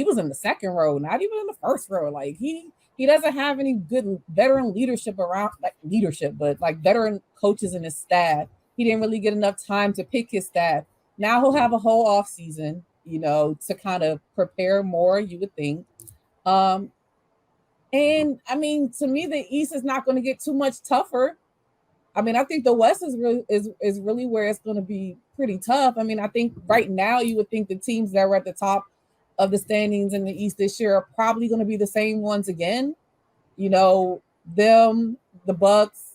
was in the second row, not even in the first row. Like, he doesn't have any good veteran leadership around, like leadership, but like veteran coaches in his staff. He didn't really get enough time to pick his staff. Now he'll have a whole off season, to kind of prepare more, you would think. And I mean, to me, the East is not going to get too much tougher. I mean, I think the West is really where it's going to be pretty tough. I mean, I think right now you would think the teams that were at the top of the standings in the East this year are probably going to be the same ones again. Them, the Bucks,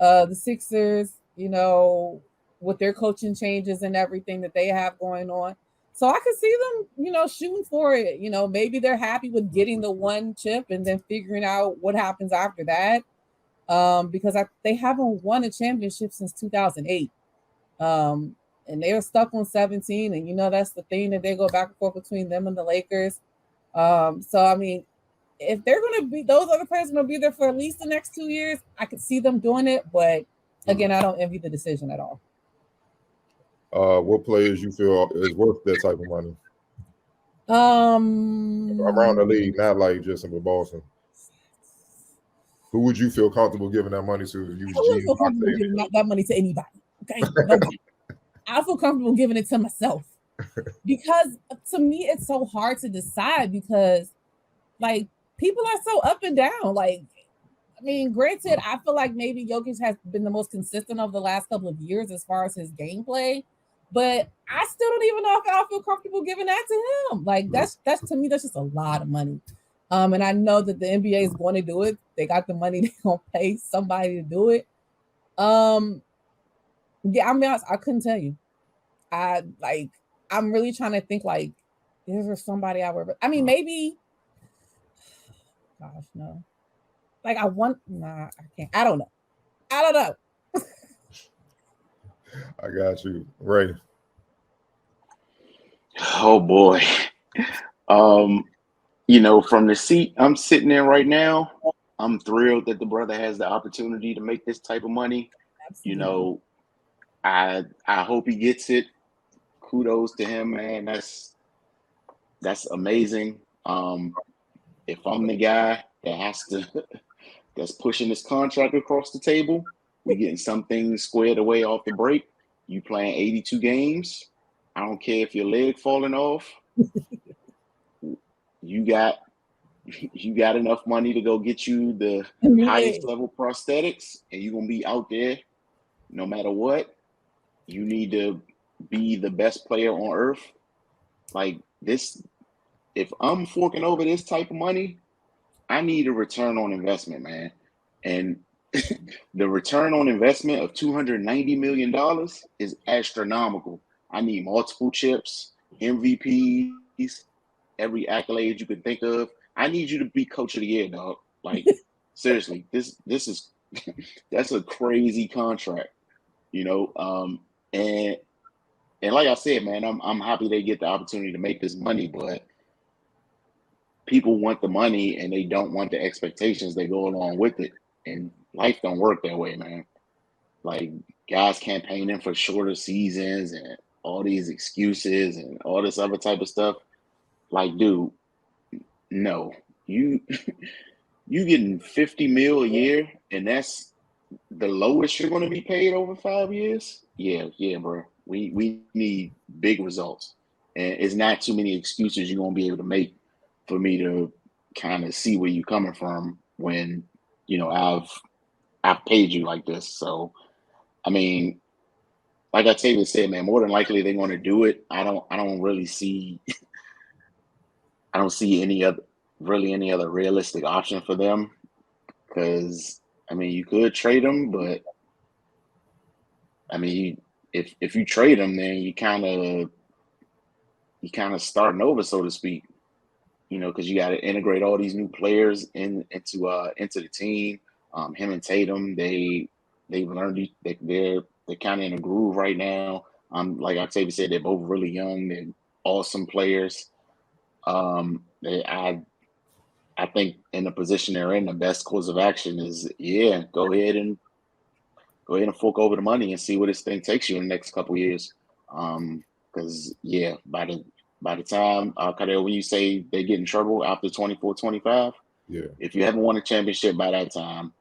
the Sixers, with their coaching changes and everything that they have going on. So I could see them, shooting for it. Maybe they're happy with getting the one chip and then figuring out what happens after that. Because they haven't won a championship since 2008. And they were stuck on 17. And, that's the thing that they go back and forth between them and the Lakers. So, I mean, if they're going to be, those other players are going to be there for at least the next 2 years, I could see them doing it. But, again, I don't envy the decision at all. What players you feel is worth that type of money? Around the league, not like just in Boston. Who would you feel comfortable giving that money to? I wouldn't feel comfortable giving that money to anybody. Okay, nobody. I feel comfortable giving it to myself, because to me it's so hard to decide, because like people are so up and down. Like, I mean, granted, I feel like maybe Jokic has been the most consistent over the last couple of years as far as his gameplay, but I still don't even know if I feel comfortable giving that to him. Like, that's to me, that's just a lot of money. And I know that the NBA is going to do it. They got the money, they're gonna pay somebody to do it. Yeah, I'm honest, I couldn't tell you. I'm really trying to think, like, is there somebody I would, I mean, maybe, gosh, no. Like, I can't. I don't know. I got you. Ray. Oh boy. From the seat I'm sitting in right now, I'm thrilled that the brother has the opportunity to make this type of money. Absolutely. I hope he gets it. Kudos to him, man. That's amazing. If I'm the guy that that's pushing this contract across the table, we're getting some things squared away off the break. You playing 82 games. I don't care if your leg falling off. You got enough money to go get you the highest level prosthetics, and you're gonna be out there no matter what. you need to be the best player on earth. Like this, if I'm forking over this type of money, I need a return on investment, man. And the return on investment of $290 million is astronomical. I need multiple chips, MVPs, every accolade you could think of. I need you to be coach of the year, dog. Like seriously, this is that's a crazy contract, you know. And and like I said, man, I'm happy they get the opportunity to make this money, but people want the money and they don't want the expectations that go along with it. And life don't work that way, man. Like guys campaigning for shorter seasons and all these excuses and all this other type of stuff. Like, dude, no. You you getting 50 mil a year and that's the lowest you're gonna be paid over 5 years? Yeah, bro. We need big results. And it's not too many excuses you're gonna be able to make for me to kind of see where you're coming from when, I've paid you like this. So I mean, like I Taylor said, man, more than likely they're gonna do it. I don't really see I don't see any other realistic option for them. Because I mean you could trade them, but I mean if you trade them then you kind of starting over, so to speak. Because you got to integrate all these new players into the team. Him and Tatum, they've learned they're kind of in a groove right now. Like Octavia said, they're both really young. They're awesome players. I think in the position they're in, the best course of action is go ahead and fork over the money and see where this thing takes you in the next couple of years. Because by the time, Kadel, when you say they get in trouble after 24, 25, Yeah, if you haven't won a championship by that time,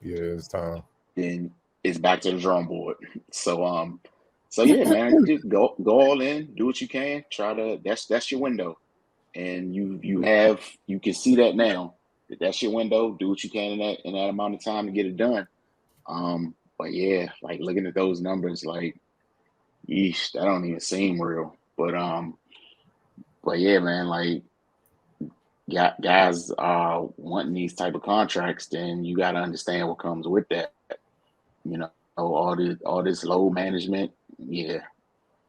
yeah, it's time. then it's back to the drawing board. So yeah, man, just go all in, do what you can. That's your window, and you can see that now. That's your window. Do what you can in that amount of time to get it done. But yeah, like looking at those numbers, like, yeesh, that don't even seem real. But yeah, man, like guys are wanting these type of contracts, then you got to understand what comes with that. All this load management. Yeah,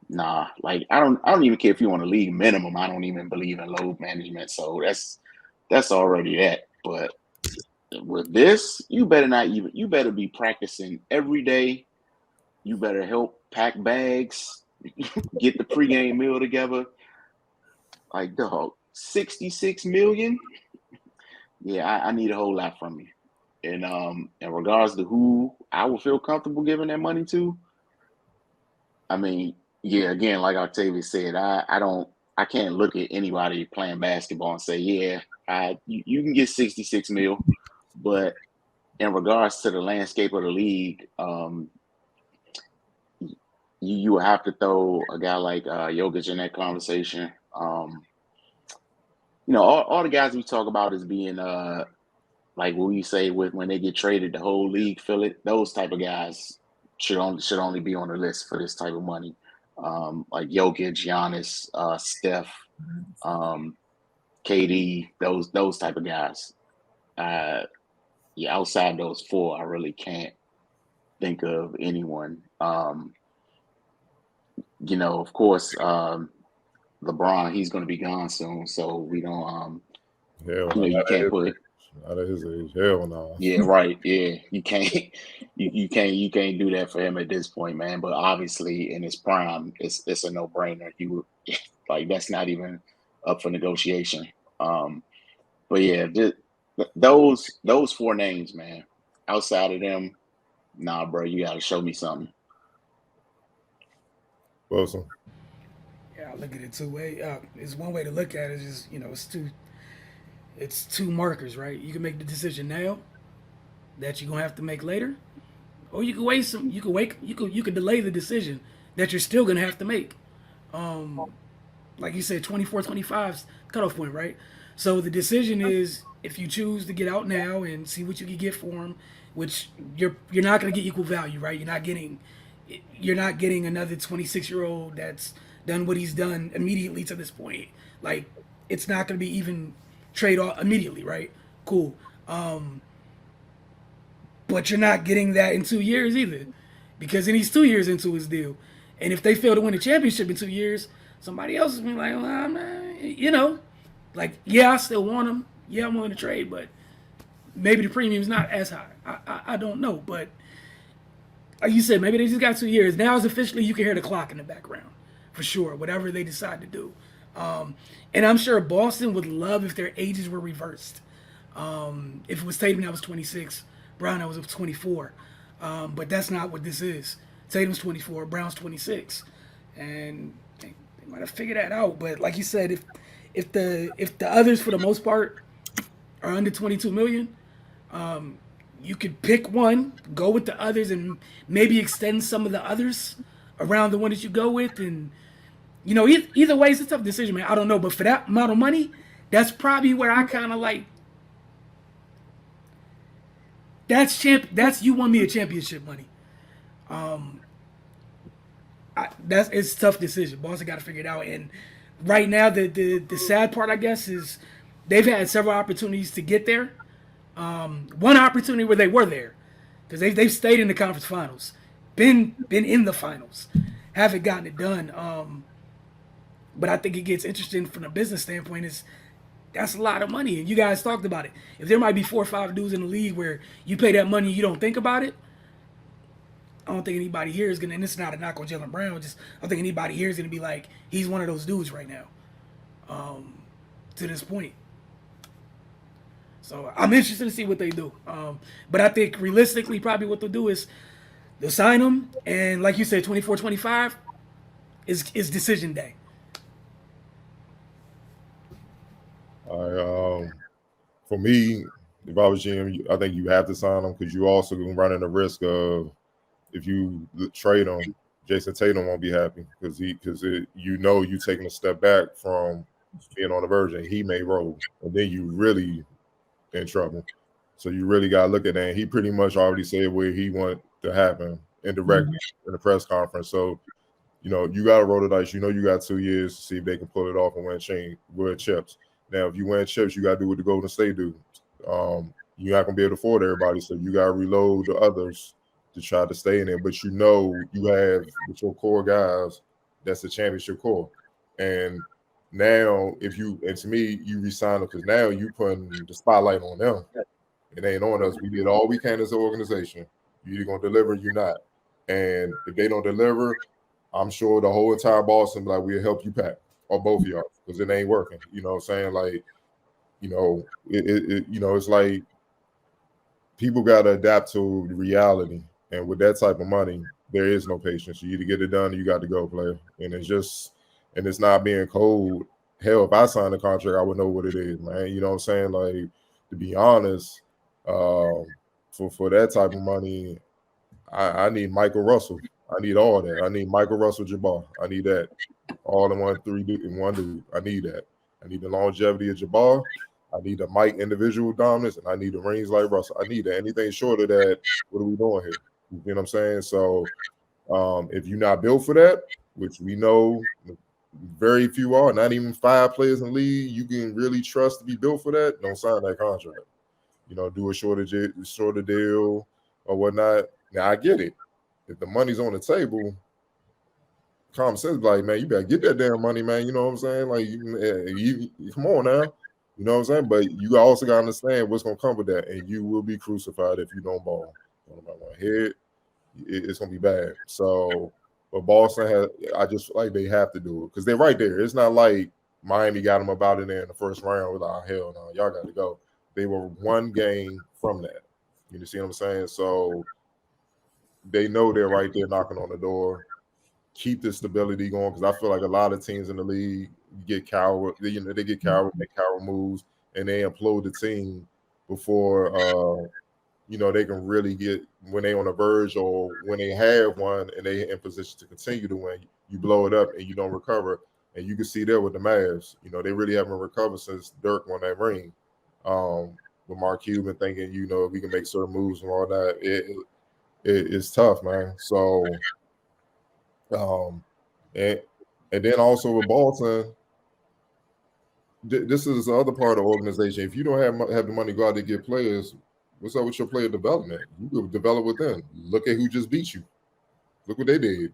nah. Like I don't even care if you want to league minimum. I don't even believe in load management. So that's already that. But with this, you better be practicing every day. You better help pack bags, get the pregame meal together. Like, dog, 66 million. Yeah, I need a whole lot from you. And in regards to who I would feel comfortable giving that money to, I mean, yeah, again, like Octavia said, I can't look at anybody playing basketball and say, yeah, you can get 66 mil, but in regards to the landscape of the league, you will have to throw a guy like Jokic in that conversation. All the guys we talk about as being like what we say when they get traded, the whole league feel it. Those type of guys should only be on the list for this type of money. Like Jokic, Giannis, Steph, KD, those type of guys. Yeah, outside those four, I really can't think of anyone. Of course, LeBron, he's going to be gone soon, so we don't. Hell no, You can't put. not at his age. Hell no. Yeah, right. Yeah, you can't. You can't do that for him at this point, man. But obviously, in his prime, it's a no brainer. He would like that's not even up for negotiation. But yeah, those four names, man. Outside of them, nah, bro, you got to show me something. Wilson. Yeah, I look at it two way. It's one way to look at it. Is it's two markers, right? You can make the decision now that you're gonna have to make later, or you can wait some. You could delay the decision that you're still gonna have to make. Um, like you said, 24, 25's cutoff point, right? So the decision is if you choose to get out now and see what you can get for them, which you're not going to get equal value, right? You're not getting You're not getting another 26-year-old that's done what he's done immediately to this point. Like, it's not going to be even trade off immediately, right? Cool. But you're not getting that in 2 years either, because then he's 2 years into his deal, and if they fail to win a championship in 2 years, somebody else is gonna be like, well, like, yeah, I still want him. Yeah, I'm willing to trade, but maybe the premium's not as high. I don't know, but like you said, maybe they just got 2 years. Now it's officially, you can hear the clock in the background, for sure. Whatever they decide to do, and I'm sure Boston would love if their ages were reversed. If it was Tatum that was 26, Brown that was 24, but that's not what this is. Tatum's 24, Brown's 26, and they might have figured that out. But like you said, if the others for the most part are under 22 million, you could pick one, go with the others, and maybe extend some of the others around the one that you go with. And either way, it's a tough decision, man. I don't know, but for that amount of money, that's probably where I kind of like. That's you won me a championship money. It's a tough decision. Boston got to figure it out. And right now, the sad part, I guess, is they've had several opportunities to get there. One opportunity where they were there, because they've stayed in the conference finals, been in the finals, haven't gotten it done. But I think it gets interesting from a business standpoint. That's a lot of money, and you guys talked about it. If there might be 4 or 5 dudes in the league where you pay that money, and you don't think about it. I don't think anybody here is gonna. And it's not a knock on Jaylen Brown. I don't think anybody here is gonna be like, he's one of those dudes right now. To this point, so I'm interested to see what they do. But I think realistically, probably what they'll do is they'll sign him, and like you said, 24, 25 is decision day. For me, if I was GM, I think you have to sign him, because you also running the risk of, if you trade him, Jason Tatum won't be happy, because you taking a step back from being on the verge, and he may roll, and then you really in trouble. So you really got to look at that. And he pretty much already said where he want to happen indirectly in the press conference. So you got to roll the dice. You got 2 years to see if they can pull it off and win chips. Now, if you win chips, you got to do what the Golden State do. You're not going to be able to afford everybody, so you got to reload the others to try to stay in there. But you have with your core guys, that's the championship core. And now, to me, you resign them, because now you putting the spotlight on them. It ain't on us. We did all we can as an organization. You're either going to deliver, you're not. And if they don't deliver, I'm sure the whole entire Boston, like, we'll help you pack, or both of y'all, because it ain't working. You know what I'm saying? Like, it's like people got to adapt to reality. And with that type of money, there is no patience. You either get it done or you got to go, player. And it's not being cold. Hell, if I signed a contract, I would know what it is, man. You know what I'm saying? Like, to be honest, for that type of money, I need Michael Russell. I need all that. I need Michael Russell Jabbar. I need that. All in one dude. I need that. I need the longevity of Jabbar. I need the Mike individual dominance, and I need the rings like Russell. I need that. Anything short of that, what are we doing here? You know what I'm saying? So if you're not built for that, which we know very few are, not even 5 players in the league you can really trust to be built for that, don't sign that contract. Do a shorter deal or whatnot. Now, I get it. If the money's on the table, common sense, like, man, you better get that damn money, man. You know what I'm saying? Like, you come on now. You know what I'm saying? But you also got to understand what's going to come with that, and you will be crucified if you don't ball. It's going to be bad. So, but Boston I just feel like they have to do it, because they're right there. It's not like Miami got them about in there in the first round with, hell no, y'all got to go. They were one game from that. You see what I'm saying? So they know they're right there knocking on the door. Keep the stability going, because I feel like a lot of teams in the league get coward. They get coward, make coward moves, and they implode the team before they can really get, when they on the verge or when they have one and they in position to continue to win. You blow it up and you don't recover, and you can see there with the Mavs. They really haven't recovered since Dirk won that ring. With Mark Cuban thinking, we can make certain moves and all that. It's tough, man. So And then also with Bolton, this is the other part of the organization. If you don't have the money to go out there get players, what's up with your player development? You could develop within. Look at who just beat you. Look what they did.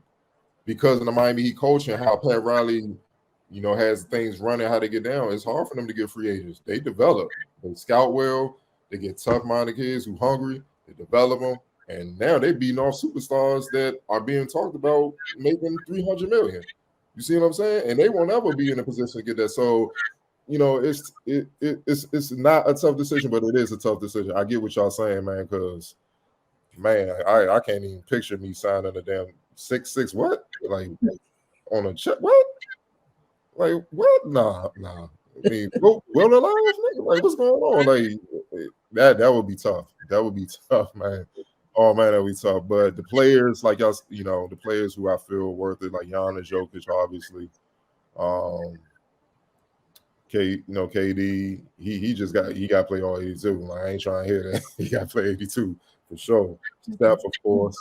Because of the Miami Heat coaching, how Pat Riley, has things running, how they get down, it's hard for them to get free agents. They develop. They scout well. They get tough-minded kids who hungry. They develop them. And now they're beating off superstars that are being talked about making $300 million. You see what I'm saying? And they won't ever be in a position to get that. So, it's not a tough decision, but it is a tough decision. I get what y'all saying, man, because, man, I can't even picture me signing a damn 6'6", what? Like, on a check, what? Like, what? Nah. I mean, well alive, nigga. Like, what's going on? Like, that would be tough. That would be tough, man. Oh man, that would be tough. But the players, like us, the players who I feel worth it, like Giannis, Jokic, obviously. KD, he got to play all 82. Like, I ain't trying to hear that. He got to play 82 for sure. Steph, of course.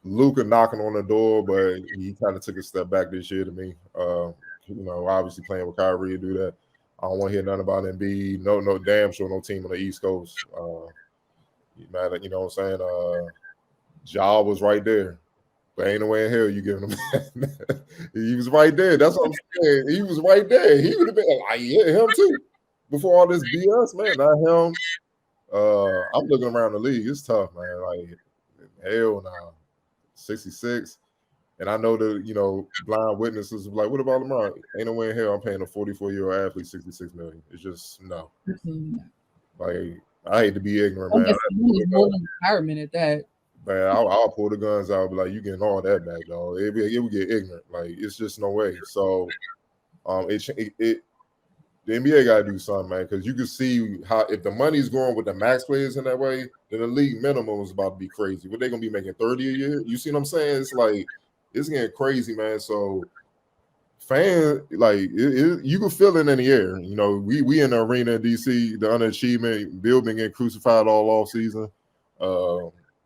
Luka knocking on the door, but he kind of took a step back this year to me. Obviously playing with Kyrie to do that. I don't want to hear nothing about Embiid. No, damn sure no team on the East Coast. You know what I'm saying? Ja was right there. But ain't no way in hell you giving him that. He was right there. That's what I'm saying. He was right there. He would have been like, yeah, him too. Before all this BS, man, not him. I'm looking around the league. It's tough, man. Like, hell nah. 66. And I know the, blind witnesses like, what about Lamar? Ain't no way in hell I'm paying a 44-year-old athlete $66 million. It's just no. Like, I hate to be ignorant, man. More than retirement at that. Man, I'll pull the guns out, be like, you getting all that back, dog. It would get ignorant. Like, it's just no way. So, the NBA got to do something, man, because you can see how if the money's going with the max players in that way, then the league minimum is about to be crazy. What they gonna be making 30 a year? You see what I'm saying? It's like it's getting crazy, man. So, you can feel it in the air. We in the arena in DC, the underachievement. Bill been getting crucified all off season.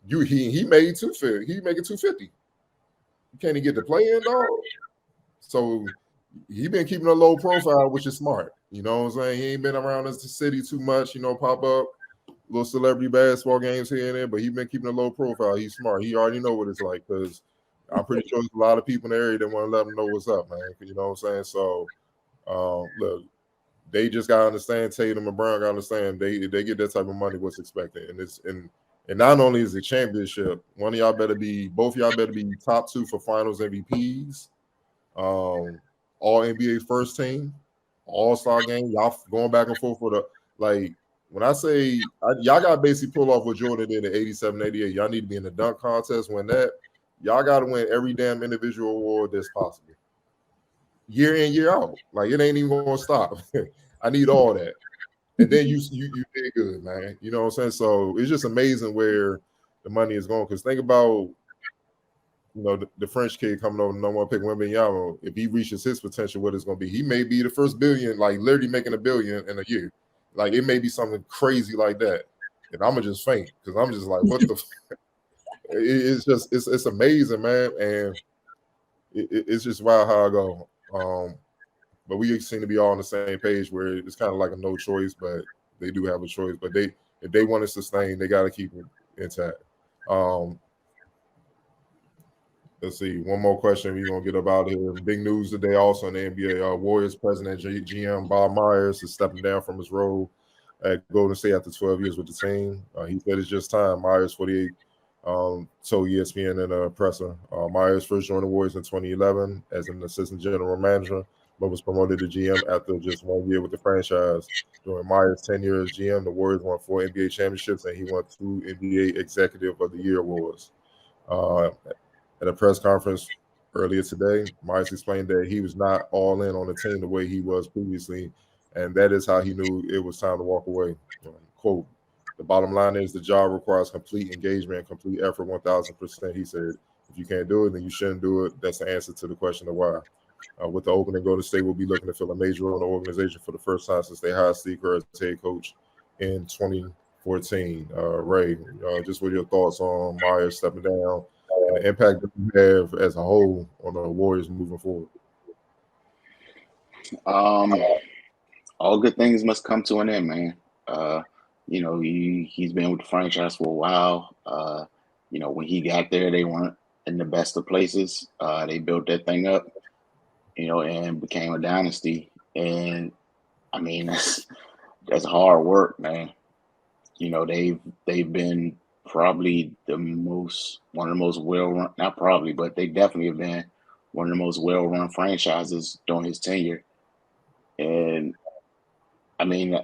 He made 250. He making 250. You can't even get to play in, dog. So he been keeping a low profile, which is smart. You know what I'm saying? He ain't been around the city too much. Pop up little celebrity basketball games here and there, but he been keeping a low profile. He's smart. He already know what it's like because I'm pretty sure there's a lot of people in the area that want to let him know what's up, man. You know what I'm saying? So, look, they just gotta understand. Tatum and Brown gotta understand. They get that type of money, what's expected, and not only is it championship, both of y'all better be top 2 for Finals MVPs, all NBA first team, All-Star game. Y'all going back and forth for when I say y'all got to basically pull off what Jordan did in 87, 88. Y'all need to be in the dunk contest, win that. Y'all got to win every damn individual award that's possible. Year in, year out. Like, it ain't even going to stop. I need all that. And then you did good, man. You know what I'm saying? So it's just amazing where the money is going. Because think about, the French kid coming over, no one pick Wembanyama. If he reaches his potential, what it's going to be? He may be the first billion, like literally making $1 billion in a year. Like, it may be something crazy like that. And I'm going to just faint because I'm just like, what the it's amazing, man. And it's just wild how I go. But we seem to be all on the same page where it's kind of like a no choice, but they do have a choice. But if they want to sustain, they got to keep it intact. Let's see. One more question. We're going to get up out of here. Big news today also in the NBA. Warriors president GM Bob Myers is stepping down from his role at Golden State after 12 years with the team. He said it's just time. Myers, 48, told ESPN in a presser. Myers first joined the Warriors in 2011 as an assistant general manager, but was promoted to GM after just 1 year with the franchise. During Myers' tenure as GM, the Warriors won 4 NBA championships, and he won 2 NBA Executive of the Year awards. At a press conference earlier today, Myers explained that he was not all in on the team the way he was previously, and that is how he knew it was time to walk away. Quote, the bottom line is the job requires complete engagement and complete effort 1,000%. He said, if you can't do it, then you shouldn't do it. That's the answer to the question of why. With the opening, Golden State will be looking to fill a major role in the organization for the first time since they hired Steve Kerr as head coach in 2014. Ray, just what your thoughts on Myers stepping down and the impact that you have as a whole on the Warriors moving forward? All good things must come to an end, man. Uh, he's been with the franchise for a while. When he got there, they weren't in the best of places. They built that thing up, and became a dynasty. And I mean, that's hard work, man. They've been probably one of the most well run, not probably, but they definitely have been one of the most well run franchises during his tenure. And I mean,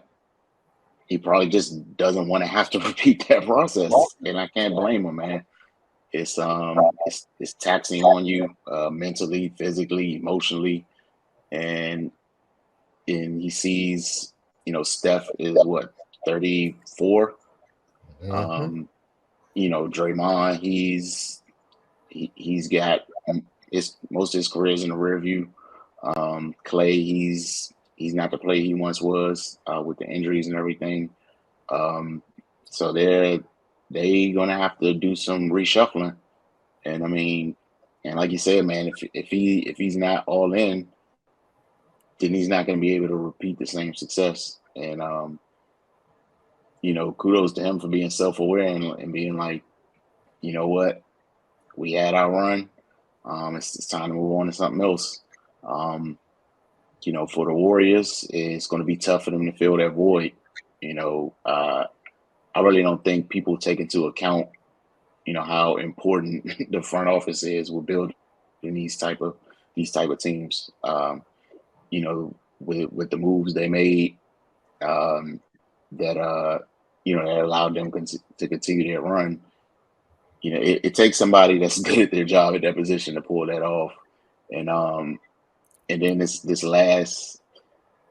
he probably just doesn't want to have to repeat that process, and I can't blame him, man. It's taxing on you mentally, physically, emotionally, and he sees, Steph is what, 34. Mhm. Draymond, he's got most of his career is in the rear view. Clay, he's not the player he once was with the injuries and everything. So they gonna have to do some reshuffling. And I mean, and like you said, man, if he's not all in, then he's not gonna be able to repeat the same success. And kudos to him for being self-aware and being like, you know what, we had our run. It's time to move on to something else. For the Warriors, it's going to be tough for them to fill that void. I really don't think people take into account, how important the front office is with building these type of teams. With the moves they made, that that allowed them to continue their run. It takes somebody that's good at their job at that position to pull that off. And then this last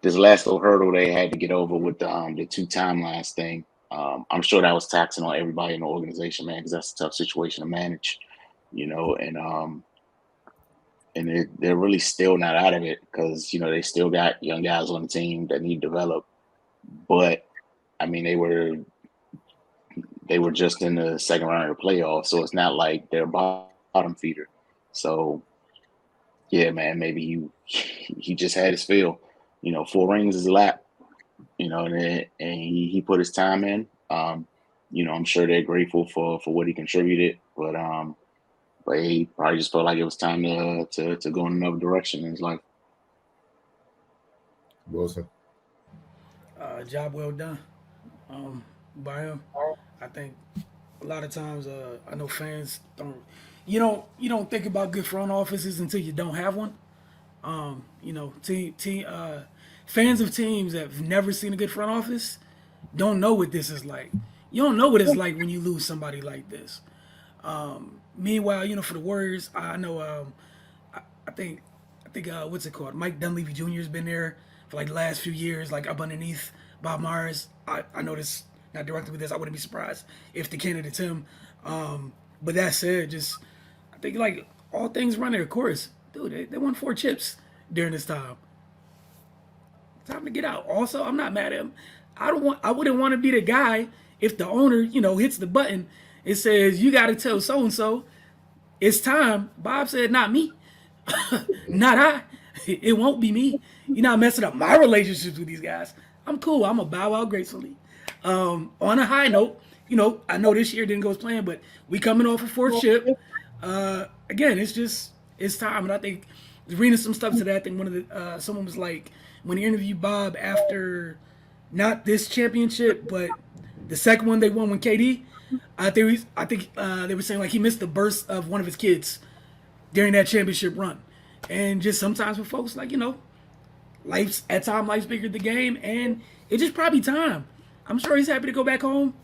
little hurdle they had to get over with the two timelines thing. I'm sure that was taxing on everybody in the organization, man, because that's a tough situation to manage, and they're really still not out of it because they still got young guys on the team that need to develop. But I mean, they were just in the second round of the playoffs, so it's not like they're bottom feeder. So yeah, man, maybe he just had his fill. 4 rings is a lot. And he put his time in. I'm sure they're grateful for what he contributed, but he probably just felt like it was time to go in another direction in his life. Wilson. Job well done by him. I think a lot of times I know fans don't think about good front offices until you don't have one. Fans of teams that have never seen a good front office don't know what this is like. You don't know what it's like when you lose somebody like this. Meanwhile, for the Warriors, I know I think what's it called? Mike Dunleavy Jr. has been there for like the last few years, like up underneath Bob Myers. I know this not directly with this. I wouldn't be surprised if the candidate's him. But that said, just I think like all things run their course. Dude, they won 4 chips during this time. Time to get out. Also, I'm not mad at him. I wouldn't want to be the guy if the owner, hits the button. It says you got to tell so and so it's time. Bob said, not me, not I. It won't be me. You're not messing up my relationships with these guys. I'm cool. I'm a bow out gracefully. On a high note, I know this year didn't go as planned, but we coming off a 4th chip. Again, it's time, and I think reading some stuff today. I think one of the someone was like when he interviewed Bob after not this championship, but the second one they won when KD. I think they were saying like he missed the birth of one of his kids during that championship run, and just sometimes with folks like life's bigger than the game, and it's just probably time. I'm sure he's happy to go back home,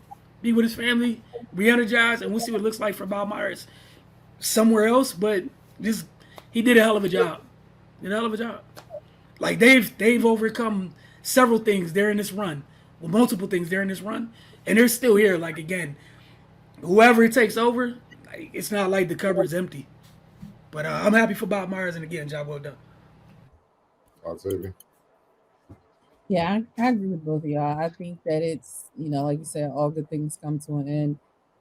be with his family, re-energize, and we'll see what it looks like for Bob Myers somewhere else. But just he did a hell of a job. Did a hell of a job. Like they've overcome several things during this run, well, multiple things during this run, and they're still here. Like again, whoever it takes over, it's not like the cupboard's empty. But I'm happy for Bob Myers, and again, job well done. Octavia. Yeah, I agree with both of y'all. I think that it's, like you said, all good things come to an end.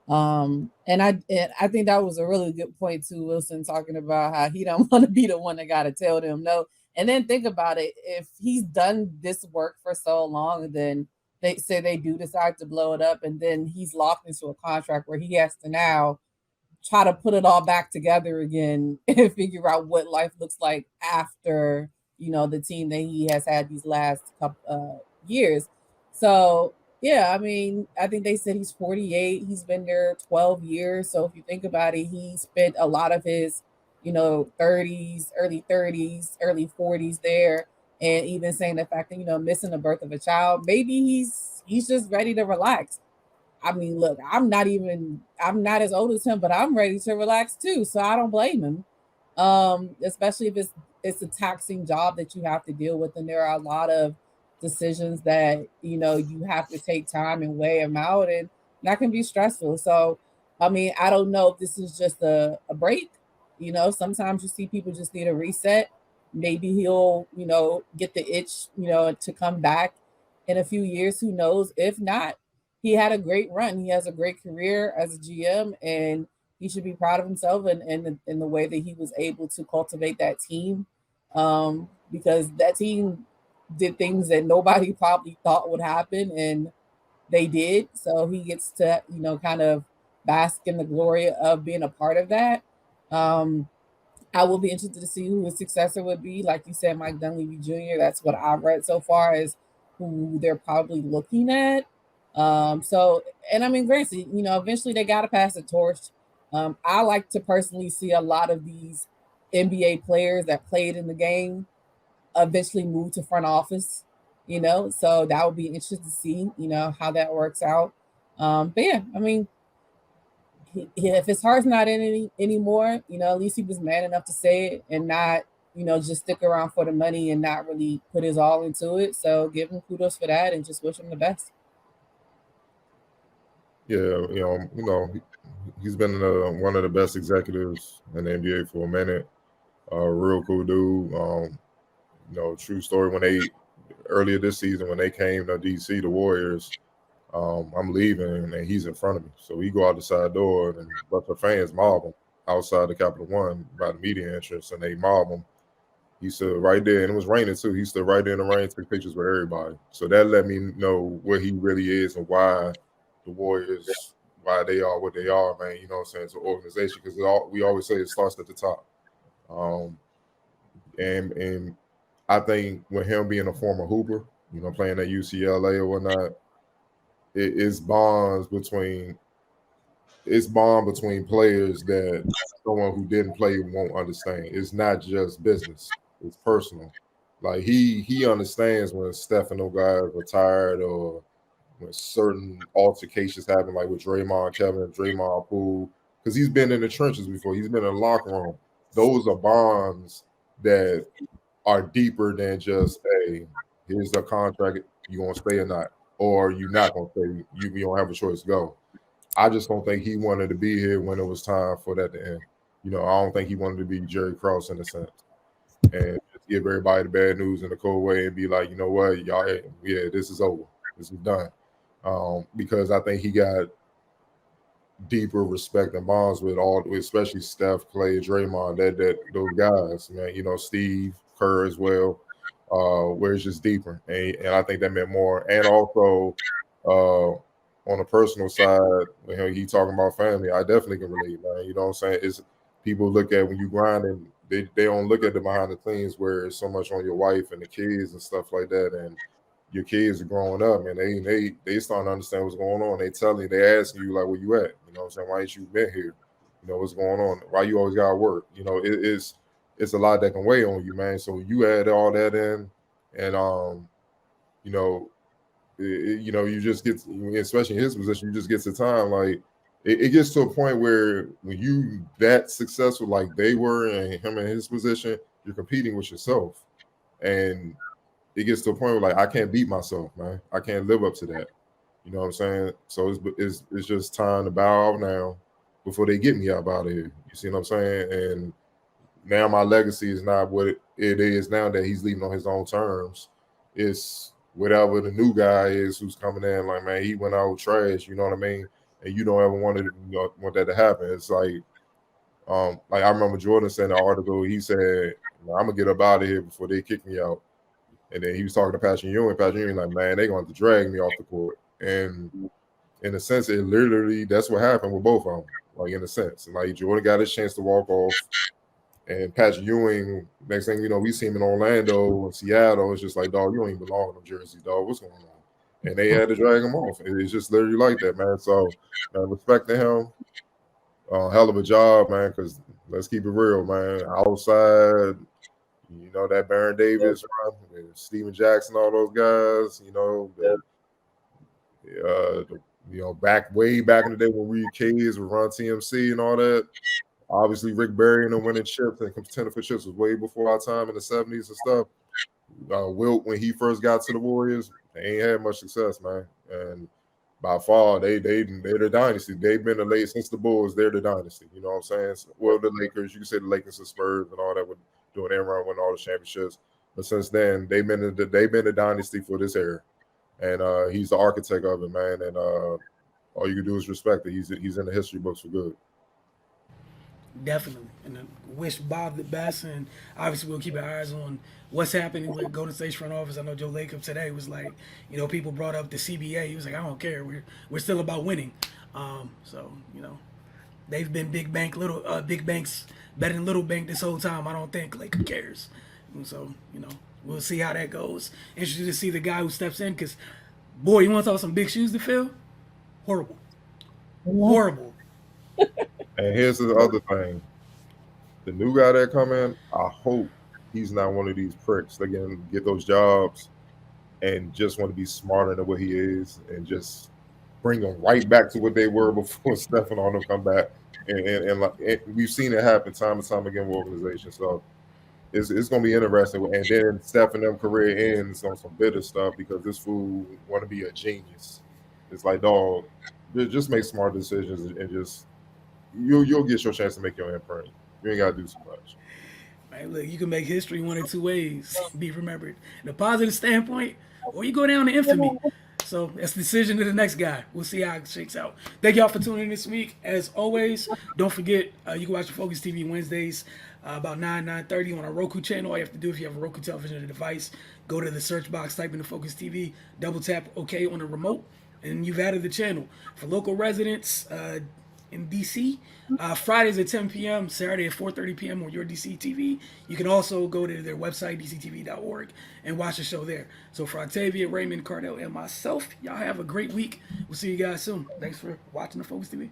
And I think that was a really good point too, Wilson, talking about how he don't want to be the one that got to tell them no. And then think about it: if he's done this work for so long, then they say they do decide to blow it up, and then he's locked into a contract where he has to now try to put it all back together again and figure out what life looks like after the team that he has had these last couple years. So yeah, I mean, I think they said he's 48. He's been there 12 years. So if you think about it, he spent a lot of his 30s, early 40s there, and even saying the fact that missing the birth of a child, maybe he's just ready to relax. I mean, look, I'm not as old as him, but I'm ready to relax too. So I don't blame him. Especially if it's a taxing job that you have to deal with, and there are a lot of decisions that you have to take time and weigh them out, and that can be stressful. So I mean, I don't know if this is just a break. Sometimes you see people just need a reset. Maybe he'll get the itch to come back in a few years. Who knows? If not, he had a great run. He has a great career as a GM, and he should be proud of himself and in the way that he was able to cultivate that team, because that team did things that nobody probably thought would happen, and they did. So he gets to kind of bask in the glory of being a part of that. Um, I will be interested to see who his successor would be. Like you said, Mike Dunleavy Jr. That's what I've read so far is who they're probably looking at. So, and I mean, granted, eventually they got to pass the torch. I like to personally see a lot of these NBA players that played in the game eventually move to front office. So that would be interesting to see, how that works out. But yeah, I mean, if his heart's not in it anymore, at least he was man enough to say it and not, just stick around for the money and not really put his all into it. So give him kudos for that and just wish him the best. Yeah, he's been one of the best executives in the NBA for a minute. Real cool dude. True story. When they earlier this season when they came to DC, the Warriors, I'm leaving and he's in front of me. So we go out the side door and but the fans mob him outside the Capital One by the media entrance, and they mob him. He stood right there, and it was raining too. He stood right there in the rain, took pictures with everybody. So that let me know where he really is and why the Warriors, why they are what they are, man. You know what I'm saying? It's an organization because we always say it starts at the top. Um, and I think with him being a former hooper, playing at UCLA or whatnot, it's bond between players that someone who didn't play won't understand. It's not just business; it's personal. Like he understands when Steph and those guys are tired or when certain altercations happen, like with Draymond, Kevin, Draymond Poole, because he's been in the trenches before. He's been in the locker room. Those are bonds that are deeper than just, hey, here's the contract, you gonna stay or not, or you're not gonna stay. You don't have a choice to go. I just don't think he wanted to be here when it was time for that to end. I don't think he wanted to be Jerry Krause in a sense and just give everybody the bad news in a cold way and be like, you know what, y'all, yeah, this is over, this is done. Because I think he got deeper respect and bonds with especially Steph, Clay, Draymond, that those guys, man. Steve Kerr as well, where it's just deeper, and I think that meant more. And also, on a personal side, when he talking about family, I definitely can relate, man. You know what I'm saying? It's people look at when you grind and they don't look at the behind the scenes where it's so much on your wife and the kids and stuff like that, and your kids are growing up and they starting to understand what's going on. They asking you like, where you at? You know what I'm saying? Why ain't you been here? What's going on? Why you always gotta work? It's a lot that can weigh on you, man. So you add all that in, and you just get, especially in his position, you just get to time like it gets to a point where when you that successful like they were and him in his position, you're competing with yourself, and it gets to a point where like I can't beat myself, man. I can't live up to that. You know what I'm saying? So it's just time to bow out now before they get me up out of here. You see what I'm saying? And now my legacy is not what it is now that he's leaving on his own terms. It's whatever the new guy is who's coming in. Like, man, he went out trash. You know what I mean? and you don't ever want that to happen. It's like I remember Jordan saying in an article, he said, "I'm gonna get up out of here before they kick me out." And then he was talking to Patrick Ewing. Patrick Ewing like, "Man, they're going to drag me off the court." And in a sense, it literally that's what happened with both of them. Like in a sense, like Jordan got his chance to walk off, and Patrick Ewing. Next thing you know, we see him in Orlando and Seattle. It's just like, dog, you don't even belong in New Jersey, dog. What's going on? And they had to drag him off. It's just literally like that, man. So, respect to him. Hell of a job, man. Because let's keep it real, man. Outside, that Baron Davis run, Steven Jackson, all those guys. Way back in the day when we were kids, with Run TMC and all that. Obviously, Rick Barry and them winning chips and contender for chips was way before our time in the 70s and stuff. Wilt, when he first got to the Warriors, they ain't had much success, man. And by far, they're the dynasty. They've been the late since the Bulls. They're the dynasty. You know what I'm saying? So, well, the Lakers, you can say the Lakers and Spurs and all that with doing their run, winning all the championships. But since then, they've been the dynasty for this era, and he's the architect of it, man. And all you can do is respect it. He's in the history books for good. Definitely, and I wish Bob the best. And obviously, we'll keep our eyes on what's happening with Golden State's front office. I know Joe Lacob today was like, people brought up the CBA. He was like, I don't care. We're still about winning. So they've been big banks better than little bank this whole time. I don't think Lacob cares. And so we'll see how that goes. Interested to see the guy who steps in because, boy, you want to talk some big shoes to fill? Horrible, horrible. And here's the other thing. The new guy that come in, I hope he's not one of these pricks that can get those jobs and just want to be smarter than what he is and just bring them right back to what they were before Stephen on them come back. And we've seen it happen time and time again with organizations. So it's going to be interesting. And then Stephen them career ends on some bitter stuff because this fool want to be a genius. It's like, dog, just make smart decisions and just you'll get your chance to make your imprint. You ain't gotta do too much. Man, look, you can make history one of two ways. Be remembered, the positive standpoint, or you go down to infamy. So that's the decision of the next guy. We'll see how it shakes out. Thank y'all for tuning in this week. As always, don't forget you can watch the Focus TV Wednesdays about 9:30 on our Roku channel. All you have to do if you have a Roku television or device, go to the search box, type in the Focus TV, double tap OK on the remote, and you've added the channel. For local residents in DC, Fridays at 10 p.m., Saturday at 4:30 p.m. on your DC TV. You can also go to their website, dctv.org, and watch the show there. So for Octavia, Raymond, Cardell, and myself, y'all have a great week. We'll see you guys soon. Thanks for watching the Focus TV.